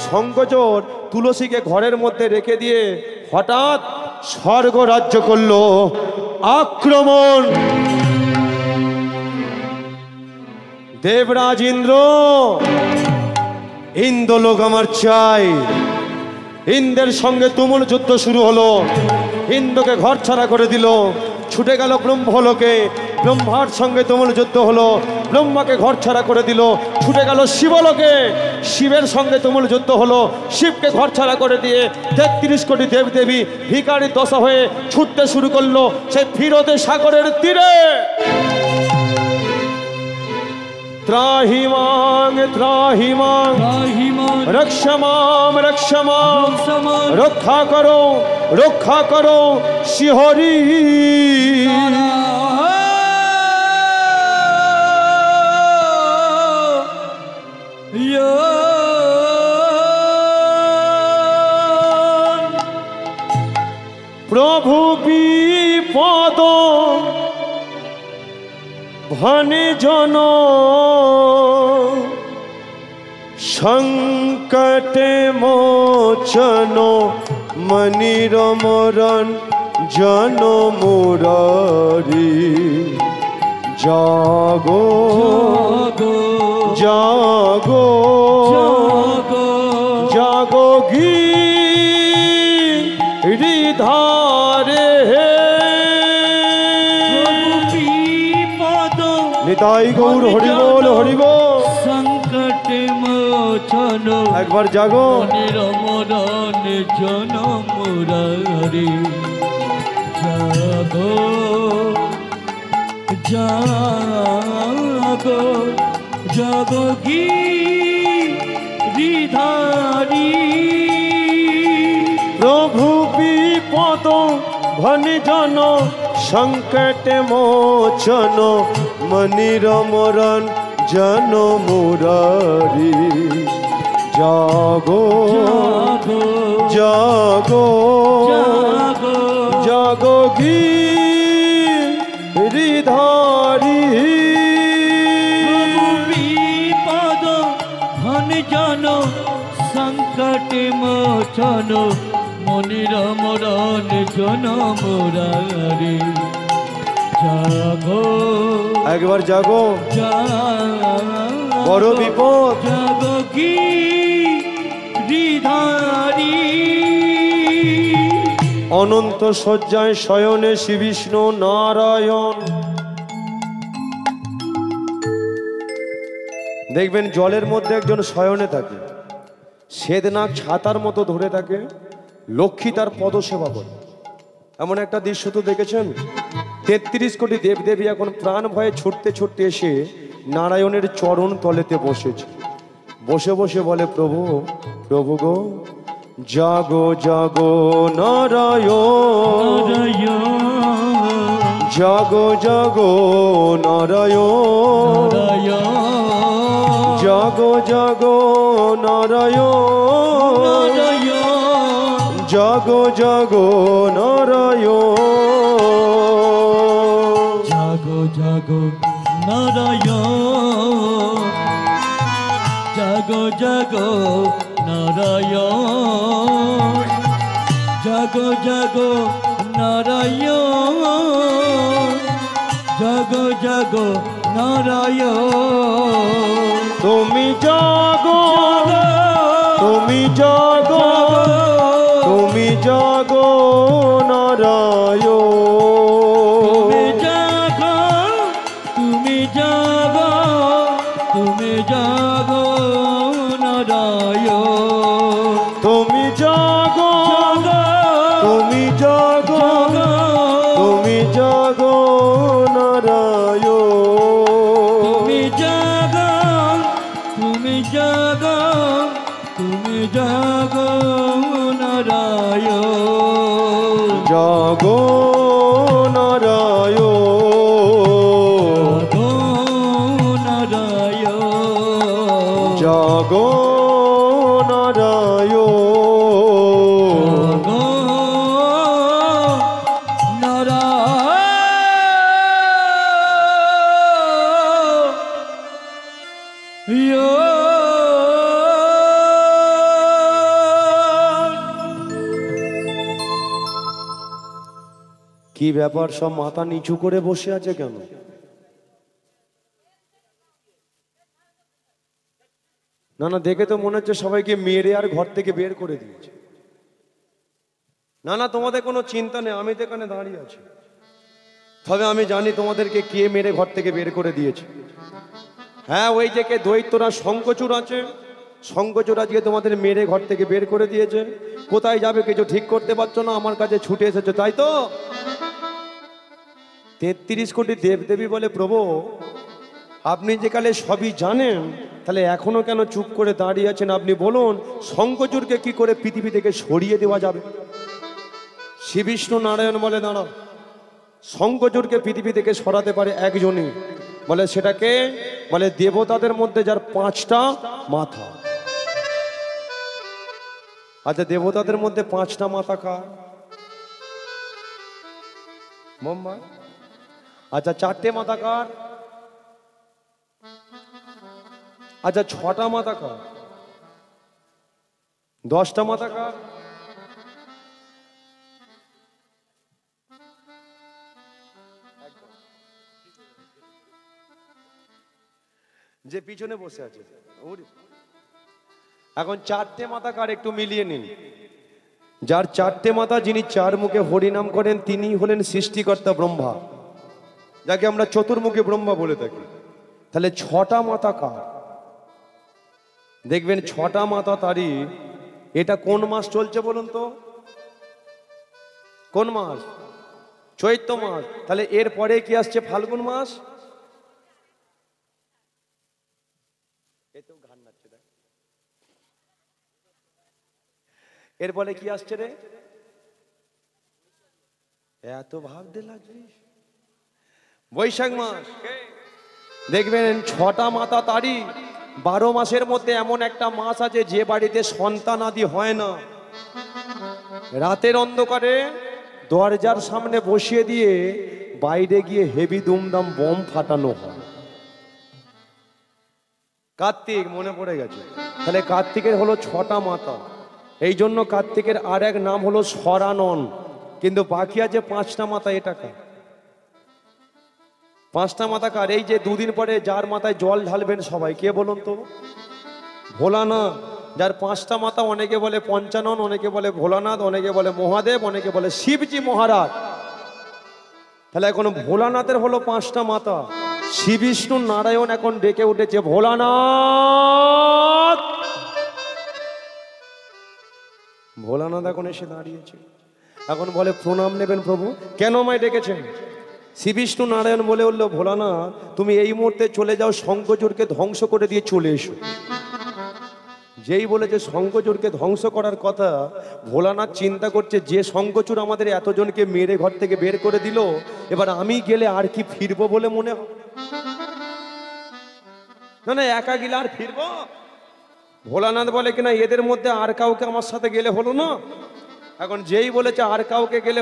শঙ্খচূড় তুলসীকে ঘরের মধ্যে রেখে দিয়ে হঠাৎ স্বর্গ রাজ্য করলো আক্রমণ। দেবরাজ ইন্দ্র, ইন্দ্রলোক আমার চাই। ইন্দ্রের সঙ্গে তুমুল যুদ্ধ শুরু হলো। ইন্দ্রকে ঘর ছাড়া করে দিল, ছুটে গেল ব্রহ্মলোকে। ব্রহ্মার সঙ্গে তুমুল যুদ্ধ হলো, ব্রহ্মাকে ঘর ছাড়া করে দিল, ছুটে গেল শিবলোকে। শিবের সঙ্গে তুমুল যুদ্ধ হলো, শিবকে ঘর ছাড়া করে দিয়ে ৩৩ কোটি দেবদেবী ভিখারি দশা হয়ে ছুটতে শুরু করলো সেই ফিরোদে সাগরের তীরে। ত্রাহিমাং ত্রাহিমাং রক্ষমাম রক্ষমাম, রক্ষা করো শ্রীহরি। প্রভু বিপদ ভানে জন সংকটে মোচন মনির মরণ জন মুরারি জাগো জাগো জাগো গিরিধারে নিতাই গৌর হরিবোল হরিবোল। সংকট মোচন একবার জাগো নিরমরণ জন মুরারি জাগো জাগো জাগো গিরিধারি প্রভু বিপদ ভনে জন সংকট মোচন মনির মরণ জন মুরারি জাগো জাগো জাগো জাগো গিরিধারি বিপদ ধন জন সংকট মোচন মনির মরণ জন মুরারি জাগো একবার জাগো বড় বিপদ জাগো গিরিধারি অনন্ত শয্যায় শয়নে শ্রী বিষ্ণু নারায়ণ। দেখবেন জলের মধ্যে একজন শয়নে থাকে, শ্বেতনাগ ছাতার মতো ধরে থাকে, লক্ষ্মী তার পদসেবা করে। এমন একটা দৃশ্য তো দেখেছেন, ৩৩ কোটি দেবদেবী এখন প্রাণ ভয়ে ছুটতে ছুটতে এসে নারায়ণের চরণ তলেতে বসেছে। বসে বসে বলে, প্রভু প্রভু গো জাগো জাগো নারায়ণ, জাগো জাগো নারায়ণ, জাগো জাগো নারায়ণ, জাগো জাগো নারায়ণ, জাগো জাগো নারায়ণ, জাগো জাগো নারায়ণ, জাগো জাগো নারায়ণ, জাগো জাগো নারায়ণ। তুমি জাগো তুমি জাগো তুমি জাগো নারায়ণ, তুমি জাগো তুমি জাগো নারায়ণ, তুমি জাগো তুমি জাগো তুমি জাগো নারায়ণ, তুমি জাগো তুমি জাগো তুমি জাগো নারায়ণ, জাগো নারায়ণ, নারায়ণ, জাগো নারায়ণ, কি ব্যাপার, সব মাথা নিচু করে বসে আছে কেন? না না, দেখে তো মনে হচ্ছে সবাইকে মেরে আর ঘর থেকে বের করে দিয়েছে। না না, তোমাদের কোনো চিন্তা নেই, আমি তো এখানে দাঁড়িয়ে আছি। তবে আমি জানি তোমাদেরকে কে মেরে ঘর থেকে বের করে দিয়েছে। হ্যাঁ, ওই যে কে দৈত্যরা শঙ্কচূড় আছে, শঙ্কচূড় আজকে তোমাদের মেরে ঘর থেকে বের করে দিয়েছে। কোথায় যাবে কিছু ঠিক করতে পারছো না, আমার কাছে ছুটে এসেছো, তাই তো? ৩৩ কোটি দেবদেবী বলে, প্রভু আপনি যে কালে সবই জানেন, তাহলে এখনো কেন চুপ করে দাঁড়িয়ে আছেন? আপনি বলুন, শঙ্কচূড়কে কি করে পৃথিবী থেকে সরিয়ে দেওয়া যাবে? শ্রী বিষ্ণু নারায়ণ বলে, দাঁড়াও, শঙ্কচূড়কে পৃথিবী থেকে সরাতে পারে একজনই, বলে সেটাকে বলে দেবতাদের মধ্যে যার 5টা মাথা। আচ্ছা দেবতাদের মধ্যে 5টা মাথা কার? ব্রহ্মা। আচ্ছা 4টে মাথা কার? আচ্ছা 6টা মাথা কার? 10টা মাথা কার? যে পিছনে বসে আছে। এখন 4টে মাথা কার একটু মিলিয়ে নিন। যার 4টে মাথা, যিনি 4 মুখে হরিনাম করেন, তিনি হলেন সৃষ্টিকর্তা ব্রহ্মা, যাকে আমরা চতুর্মুখী ব্রহ্মা বলে থাকি। তাহলে 6টা মাথা কার? দেখবেন 6টা মাথা তারই। এটা কোন মাস চলছে বলুন তো? কোন মাস? চৈত্র মাস। তাহলে এর পরে কি আসছে? ফাল্গুন মাস। এর পরে কি আসছে রে? এত ভাবতে লাগছিস? বৈশাখ মাস। দেখবেন 6টা মাথা তারই। 12 মাসের মধ্যে এমন একটা মাস আছে যে বাড়িতে সন্তান আদি হয় না, রাতের অন্ধকারে দরজার সামনে বসিয়ে দিয়ে বাইরে গিয়ে হেভি দুমদাম বোম ফাটানো হয়। কার্তিক মনে পড়ে গেছে। তাহলে কার্তিকের হলো 6টা মাথা। এই জন্য কার্তিকের আর এক নাম হলো সরানন। কিন্তু বাকি আছে 5টা মাথা। এটা কার? 5টা মাথা কার? এই যে দুদিন পরে যার মাথায় জল ঢালবেন সবাই, কে বলুন তো? ভোলানাথ। যার 5টা মাথা, অনেকে বলে পঞ্চানন, অনেকে বলে ভোলানাথ, অনেকে বলে মহাদেব, অনেকে বলে শিবজি মহারাজ। তাহলে এখন ভোলানাথের হলো 5টা মাথা। শ্রী বিষ্ণু নারায়ণ এখন ডেকে উঠেছে, ভোলানাথ। ভোলানাথ এখন এসে দাঁড়িয়েছে। এখন বলে প্রণাম নেবেন প্রভু। কেন আমায় ডেকেছেন? শ্রী বিষ্ণু নারায়ণ বলে উঠল, ভোলানাথ তুমি এই মুহূর্তে চলে যাও, শঙ্খচূড়কে ধ্বংস করে দিয়ে চলে এসো। যেই বলেছে শঙ্খচূড়কে ধ্বংস করার কথা, ভোলানাথ চিন্তা করছে যে শঙ্খচূড় আমাদের এতজনকে মেরে ঘর থেকে বের করে দিল, এবার আমি গেলে আর কি ফিরবো বলে মনে হয় না। না একা গেলে আর ফিরবো? ভোলানাথ বলে কিনা এদের মধ্যে আর কাউকে আমার সাথে গেলে হলো না। এখন যেই বলেছে আর কাউকে গেলে,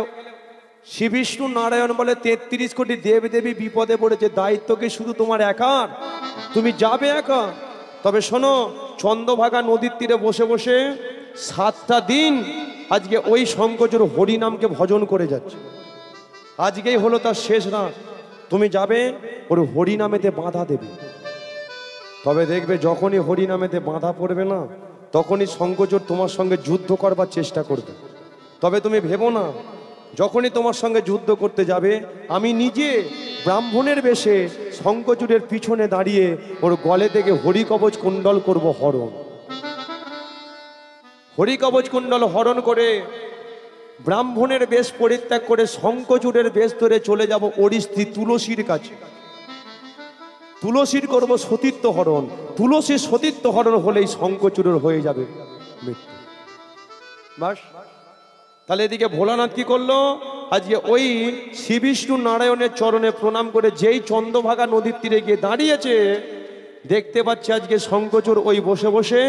শ্রী বিষ্ণু নারায়ণ বলে 33 কোটি দেব দেবী বিপদে পড়েছে, দায়িত্ব কি শুধু তোমার একার? তুমি যাবে একা? তবে শোনো, চন্দ্রভাগা নদীর তীরে বসে বসে 7টা দিন আজকে ওই শঙ্খচূড় হরিনামকে ভজন করে যাচ্ছে। আজকেই হলো তার শেষ রাত। তুমি যাবে, ওর হরিনামেতে বাধা দেবে। তবে দেখবে যখনই হরিনামেতে বাধা পড়বে না, তখনই শঙ্খচূড় তোমার সঙ্গে যুদ্ধ করবার চেষ্টা করবে। তবে তুমি ভেবো না, যখনই তোমার সঙ্গে যুদ্ধ করতে যাবে, আমি নিজে ব্রাহ্মণের বেশে শঙ্খচূড়ের পিছনে দাঁড়িয়ে ওর গলে থেকে হরিকবচ কুণ্ডল করব হরণ। হরিকবচ কুণ্ডল হরণ করে ব্রাহ্মণের বেশ পরিত্যাগ করে শঙ্খচূড়ের বেশ ধরে চলে যাব ওর স্ত্রী তুলসীর কাছে। তুলসীর করব সতীত্ব হরণ। তুলসীর সতীত্ব হরণ হলেই শঙ্খচূড়ের হয়ে যাবে মৃত্যু। বাস। তাহলে এদিকে ভোলানাথ কি করলো? আজকে ওই শ্রী বিষ্ণু নারায়ণের চরণে প্রণাম করে যেই চন্দ্রভাগা নদীর তীরে গিয়ে দাঁড়িয়েছে, দেখতে পাচ্ছে আজকে শঙ্খচূড় ওই বসে বসে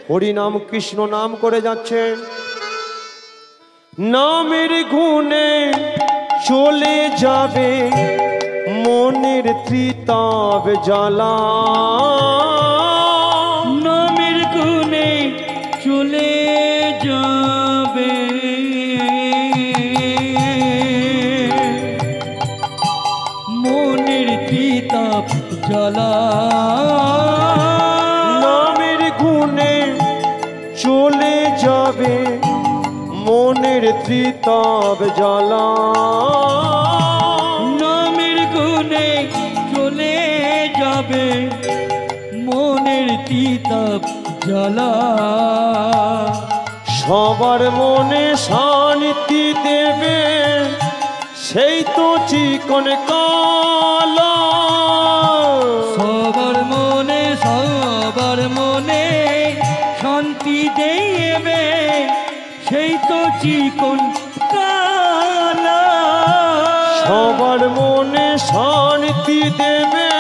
হরিনাম কৃষ্ণ নাম করে যাচ্ছে। নামের গুণে চলে যাবে মনের ত্রিতাপ জ্বালা। নামের গুণে চলে যাবে মনের ত্রিতাপ জ্বালা। নামের গুণে চলে যাবে মনের ত্রিতাপ জ্বালা। নামের গুণে চলে যাবে মনের ত্রিতাপ জ্বালা। সবার মনে শান্তি দেবে সেই তো চিকন কালা। সবার মনে শান্তি দেবে সেই তো চিকন কালা। সবার মনে শান্তি দেবে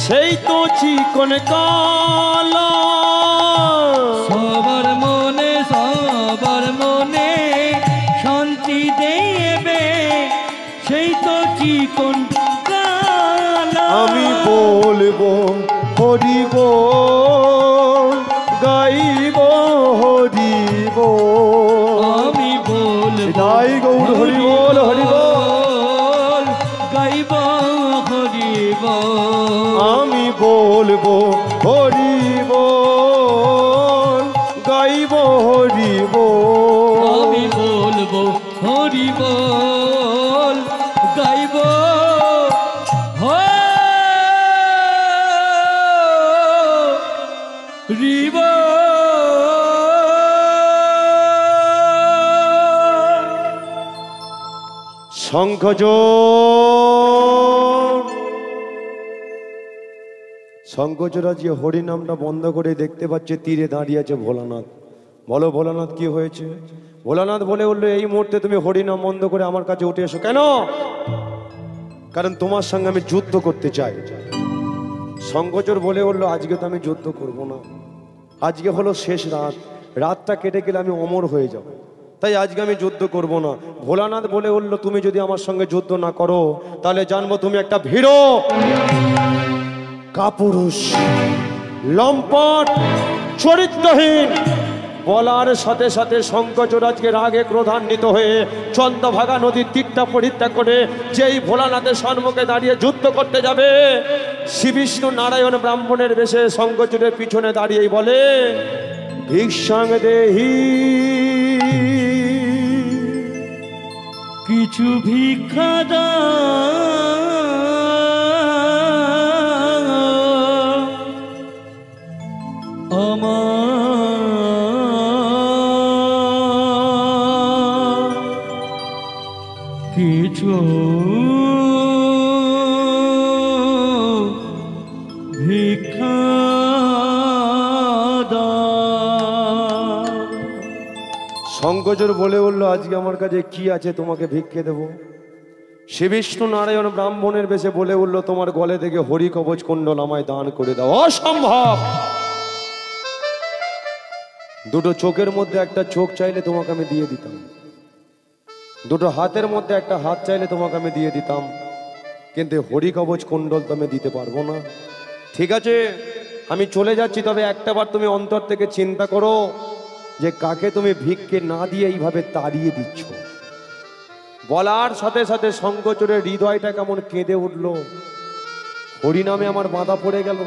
সেই তো চিকন কালো, সবার মনে শান্তি দেবে সেই তো চিকন কালো। আমি বলবো হরি বল, গাইব হরি বল, আমি বলবো তাই গৌর হরি বল, হরি বল, গাইব হরি বল। আমি বলবো হরি বল, গাইব হরি বল, আমি বলবো হরি বল, গাইব হরি বল। শঙ্খচূড় যে হরি নামটা বন্ধ করে দেখতে পাচ্ছে তীরে দাঁড়িয়ে আছে ভোলানাথ। বলো ভোলানাথ কি হয়েছে? ভোলানাথ বলে উঠলো, এই মুহূর্তে তুমি হরি নাম বন্ধ করে আমার কাছে উঠে এসো। কেন? কারণ তোমার সঙ্গে আমি যুদ্ধ করতে চাই। শঙ্খচূড় বলে উঠলো, আজকে তো আমি যুদ্ধ করব না, আজকে হলো শেষ রাত, রাতটা কেটে গেলে আমি অমর হয়ে যাব, তাই আজকে আমি যুদ্ধ করব না। ভোলানাথ বলে উঠলো, তুমি যদি আমার সঙ্গে যুদ্ধ না করো তাহলে জানবো তুমি একটা ভীরু, কাপুরুষ, লম্পট, চরিত্রহীন। বলার সাথে সাথে শঙ্খচূড় আজকে রাগে ক্রোধান্বিত হয়ে চন্দ্রভাগা নদীর তীরটা পরিত্যাগ করে যেই ভোলানাথের সম্মুখে দাঁড়িয়ে যুদ্ধ করতে যাবে, শ্রী বিষ্ণু নারায়ণ ব্রাহ্মণের বেশে শঙ্খচূড়ের পিছনে দাঁড়িয়েই বলে, ভিক্ষাং দেহি, কিছু ভিক্ষা দাও আমার, কিছু ভিক্ষা দাও। শঙ্খচূড় বলে উঠলো, আজকে আমার কাছে কি আছে তোমাকে ভিক্ষে দেব? শ্রী বিষ্ণু নারায়ণ ব্রাহ্মণের বেশে বলে উঠলো, তোমার গলে থেকে হরি কবচ কুণ্ডল আমায় দান করে দাও। অসম্ভব! দুটো চোখের মধ্যে একটা চোখ চাইলে তোমাকে আমি দিয়ে দিতাম, দুটো হাতের মধ্যে একটা হাত চাইলে তোমাকে আমি দিয়ে দিতাম, কিন্তু হরি কবচ কুণ্ডল তো আমি দিতে পারবো না। ঠিক আছে, আমি চলে যাচ্ছি, তবে একটাবার তুমি অন্তর থেকে চিন্তা করো যে কাকে তুমি ভিক্ষে না দিয়ে এইভাবে তাড়িয়ে দিচ্ছ। বলার সাথে সাথে শঙ্খচূড়ের হৃদয়টা কেমন কেঁদে উঠল, হরিনামে আমার বাঁধা পড়ে গেল,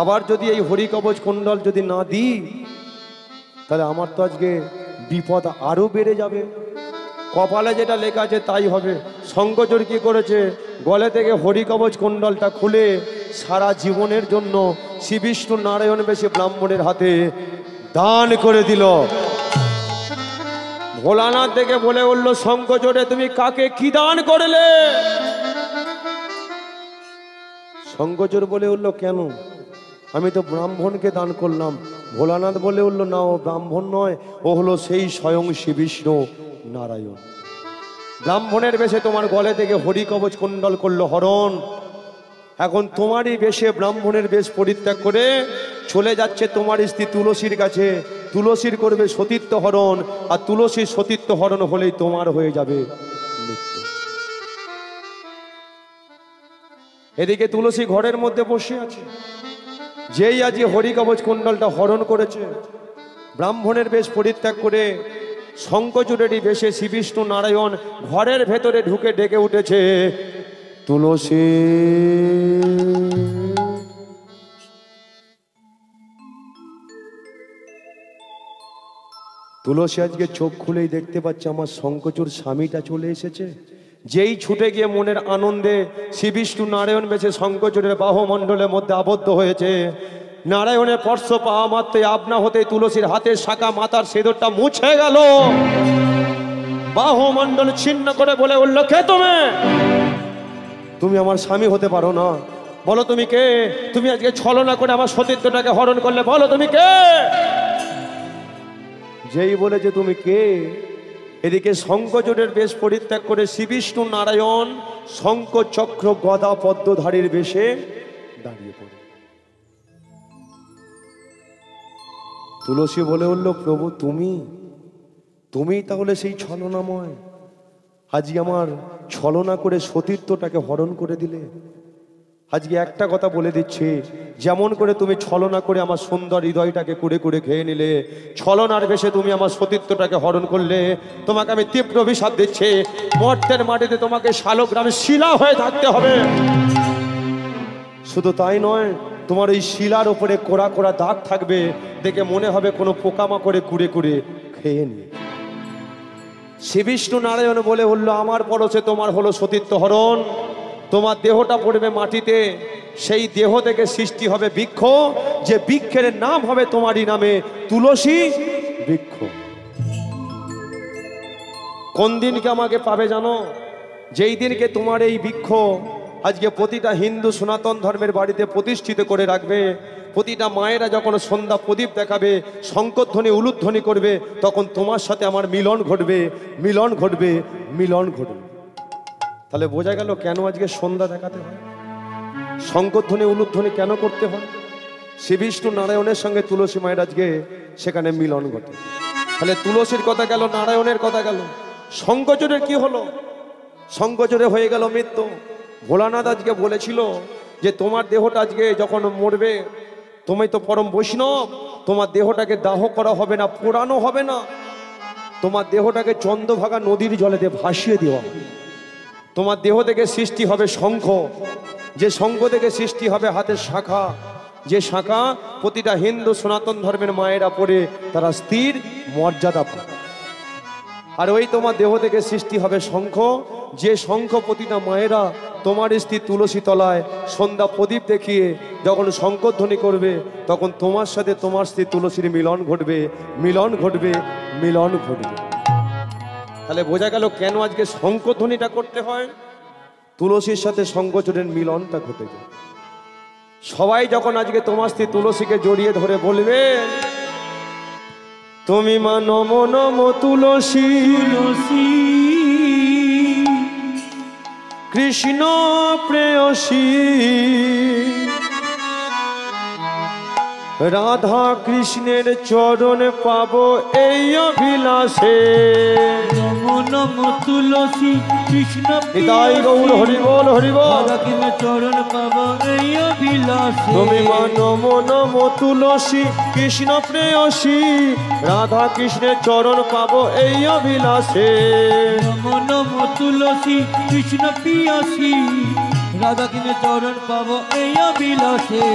আবার যদি এই হরি কবচ কুণ্ডল যদি না দিই তাহলে আমার তো আজকে বিপদ আরো বেড়ে যাবে, কপালে যেটা লেখা আছে তাই হবে। শঙ্খচূড় কি করেছে, গলে থেকে হরি কবচ কুণ্ডলটা খুলে সারা জীবনের জন্য শ্রী বিষ্ণু নারায়ণ বেশি ব্রাহ্মণের হাতে দান করে দিল। ভোলানাথ দেখে বলে উঠলো, শঙ্খচূড়ে তুমি কাকে কি দান করলে? শঙ্খচূড় বলে উঠলো, কেন? আমি তো ব্রাহ্মণকে দান করলাম। ভোলানাথ বলে উঠলো, না, ও ব্রাহ্মণ নয়, ও হলো সেই স্বয়ং শ্রী বিষ্ণু নারায়ণ। ব্রাহ্মণের বেশে তোমার গলে থেকে হরি কবচ কুণ্ডল করলো হরণ, এখন তোমারই বেশে ব্রাহ্মণের বেশ পরিত্যাগ করে চলে যাচ্ছে তোমার স্ত্রী তুলসীর কাছে। তুলসীর করবে সতীত্ব হরণ, আর তুলসীর সতীত্ব হরণ হলেই তোমার হয়ে যাবে মৃত্যু। এদিকে তুলসী ঘরের মধ্যে বসে আছে, যেই আজ হরি কবচ কুণ্ডলটা হরণ করেছে, ব্রাহ্মণের বেশ পরিত্যাগ করে শঙ্খচূড়েরই বেশে শ্রী বিষ্ণু নারায়ণ ঘরের ভেতরে ঢুকে ডেকে উঠেছে, তুলসী। তুলসী আজকে চোখ খুলেই দেখতে পাচ্ছে আমার শঙ্খচূড় স্বামীটা চলে এসেছে। যেই ছুটে গিয়ে মনের আনন্দে শ্রী বিষ্ণু নারায়ণ বেশে শঙ্খচূড়ের বাহুমণ্ডলের মধ্যে আবদ্ধ হয়েছে, নারায়ণের স্পর্শ পাওয়া মাত্রই আপনা হতে তুলসীর হাতের শাখা মাথার সেদরটা মুছে গেল, বাহুমণ্ডল ছিন্ন করে বলে উঠল, কে তুমি? তুমি আমার স্বামী হতে পারো না, বলো তুমি কে? তুমি আজকে ছলনা করে আমার সতীত্বটাকে হরণ করলে, বলো তুমি কে? যেই বলেছে তুমি কে, এদিকে শঙ্খচূড়ের বেশ পরিত্যাগ করে শ্রী বিষ্ণু নারায়ণ শঙ্খ চক্র গদা পদ্মধারীর বেশে দাঁড়িয়ে পড়ে। তুলসী বলে উঠল, প্রভু তুমি তুমি তাহলে সেই ছলনাময়, আজকে আমার ছলনা করে সতীত্বটাকে হরণ করে দিলে। আজকে একটা কথা বলে দিচ্ছি, যেমন করে তুমি ছলনা করে আমার সুন্দর হৃদয়টাকে কুড়ে কুড়ে খেয়ে নিলে, ছলনার বেশে তুমি আমার সতীত্বটাকে হরণ করলে, তোমাকে আমি তীব্র অভিশাপ দিচ্ছি, মর্তের মাটিতে তোমাকে শালগ্রামে শিলা হয়ে থাকতে হবে। শুধু তাই নয়, তোমার এই শিলার উপরে কোড়া কোড়া দাগ থাকবে, দেখে মনে হবে কোনো পোকামাকড়ে কুড়ে কুড়ে খেয়ে নিয়ে। শ্রী বিষ্ণু নারায়ণ বলে উঠল, আমার পরশে তোমার হলো সতীত্ব হরণ, তোমার দেহটা পড়বে মাটিতে, সেই দেহ থেকে সৃষ্টি হবে বৃক্ষ, যে বৃক্ষের নাম হবে তোমারই নামে তুলসী বৃক্ষ। কোন দিনকে আমাকে পাবে জানো? যেই দিনকে তোমার এই বৃক্ষ আজকে প্রতিটা হিন্দু সনাতন ধর্মের বাড়িতে প্রতিষ্ঠিত করে রাখবে, প্রতিটা মায়েরা যখন সন্ধ্যা প্রদীপ দেখাবে, শঙ্করধ্বনি উলুধ্বনি করবে, তখন তোমার সাথে আমার মিলন ঘটবে, মিলন ঘটবে, মিলন ঘটবে। তাহলে বোঝা গেল কেন আজকে সন্ধ্যা দেখাতে হয়, শঙ্করধ্বনি উলুধ্বনি কেন করতে হয়। শ্রী বিষ্ণু নারায়ণের সঙ্গে তুলসী মায়ের আজকে সেখানে মিলন ঘটে। তাহলে তুলসীর কথা গেল, নারায়ণের কথা গেল, শঙ্করচূড়ের কি হলো? শঙ্করচূড়ে হয়ে গেল মৃত্যু। ভোলানাথ আজকে বলেছিল যে তোমার দেহটা আজকে যখন মরবে, তুমি তো পরম বৈষ্ণব, তোমার দেহটাকে দাহ করা হবে না, পোড়ানো হবে না, তোমার দেহটাকে চন্দ্রভাগা নদীর জলেতে ভাসিয়ে দেওয়া হবে। তোমার দেহ থেকে সৃষ্টি হবে শঙ্খ, যে শঙ্খ থেকে সৃষ্টি হবে হাতের শাখা, যে শাখা প্রতিটা হিন্দু সনাতন ধর্মের মায়েরা পড়ে তারা স্থির মর্যাদা পায়। আর ওই তোমার দেহ থেকে সৃষ্টি হবে শঙ্খ, যে শঙ্খ প্রতিটা মায়েরা তোমার স্ত্রী তুলসী তলায় সন্ধ্যা প্রদীপ দেখিয়ে যখন শঙ্করধ্বনি করবে, তখন তোমার সাথে তোমার স্ত্রী তুলসীর মিলন ঘটবে, মিলন ঘটবে, মিলন ঘটবে। তাহলে বোঝা গেল কেন আজকে শঙ্করধ্বনিটা করতে হয়, তুলসীর সাথে শঙ্করচূড়ের মিলনটা ঘটে যায়। সবাই যখন আজকে তোমার স্ত্রী তুলসীকে জড়িয়ে ধরে বলবে, তুমি মা নমো নমো তুলসী, তুলসী কৃষ্ণ প্রেয়সী, রাধা কৃষ্ণের চরণ পাবো এই অভিলাষে। নমো নমো তুলসী কৃষ্ণ নিতাই গৌর হরি বল, হরি বল। রাধা কৃষ্ণ চরণ পাব এই অভিলাষে। তুমি মা নমো নমো তুলসী, কৃষ্ণ প্রেয়সী, রাধা কৃষ্ণের চরণ পাবো এই অভিলাষে। নমো নমো তুলসী কৃষ্ণ প্রেয়সী, রাধা কৃষ্ণ চরণ পাব এই অভিলাষে।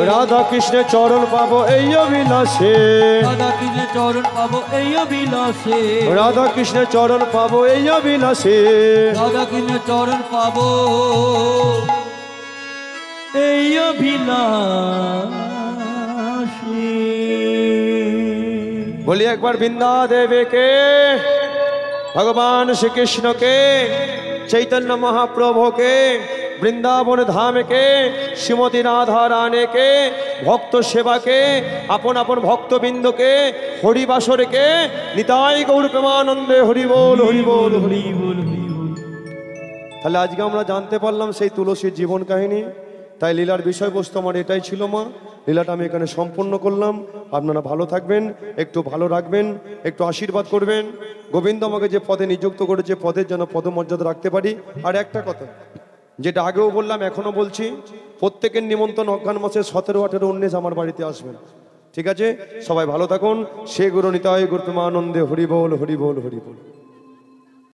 রাধা কৃষ্ণের চরণ পাবো এই অভিলাষে, রাধা কৃষ্ণ চরণ পাব এই অভিলাষে। রাধা কৃষ্ণের চরণ পাবো এই অভিলাষে। রাধা কৃষ্ণ চরণ পাব এই অভিলাষে। বলি একবার বৃন্দা দেবীকে, ভগবান শ্রীকৃষ্ণকে, চৈতন্য মহাপ্রভুকে, বৃন্দাবন ধামকে, শ্রীমতী রাধা রানীকে, ভক্ত সেবাকে, আপন আপন ভক্তবৃন্দকে, হরিবাসরকে, নিতাই গৌর প্রেমানন্দে হরি বল, হরি বল, হরি বল। তাহলে আজকে আমরা জানতে পারলাম সেই তুলসীর জীবন কাহিনী। তাই লীলার বিষয়বস্তু আমার এটাই ছিল মা, লীলাটা আমি এখানে সম্পূর্ণ করলাম। আপনারা ভালো থাকবেন, একটু ভালো রাখবেন, একটু আশীর্বাদ করবেন। গোবিন্দ আমাকে যে পদে নিযুক্ত করেছে, পদের যেন পদমর্যাদা রাখতে পারি। আর একটা কথা যেটা আগেও বললাম, এখনো বলছি, প্রত্যেকের নিমন্ত্রণ অজ্ঞান মাসে 17, 18, 19 আমার বাড়িতে আসবেন। ঠিক আছে, সবাই ভালো থাকুন। সে গুরু নিতাই গুরু প্রেমানন্দে হরি বল, হরি বল, হরি বল।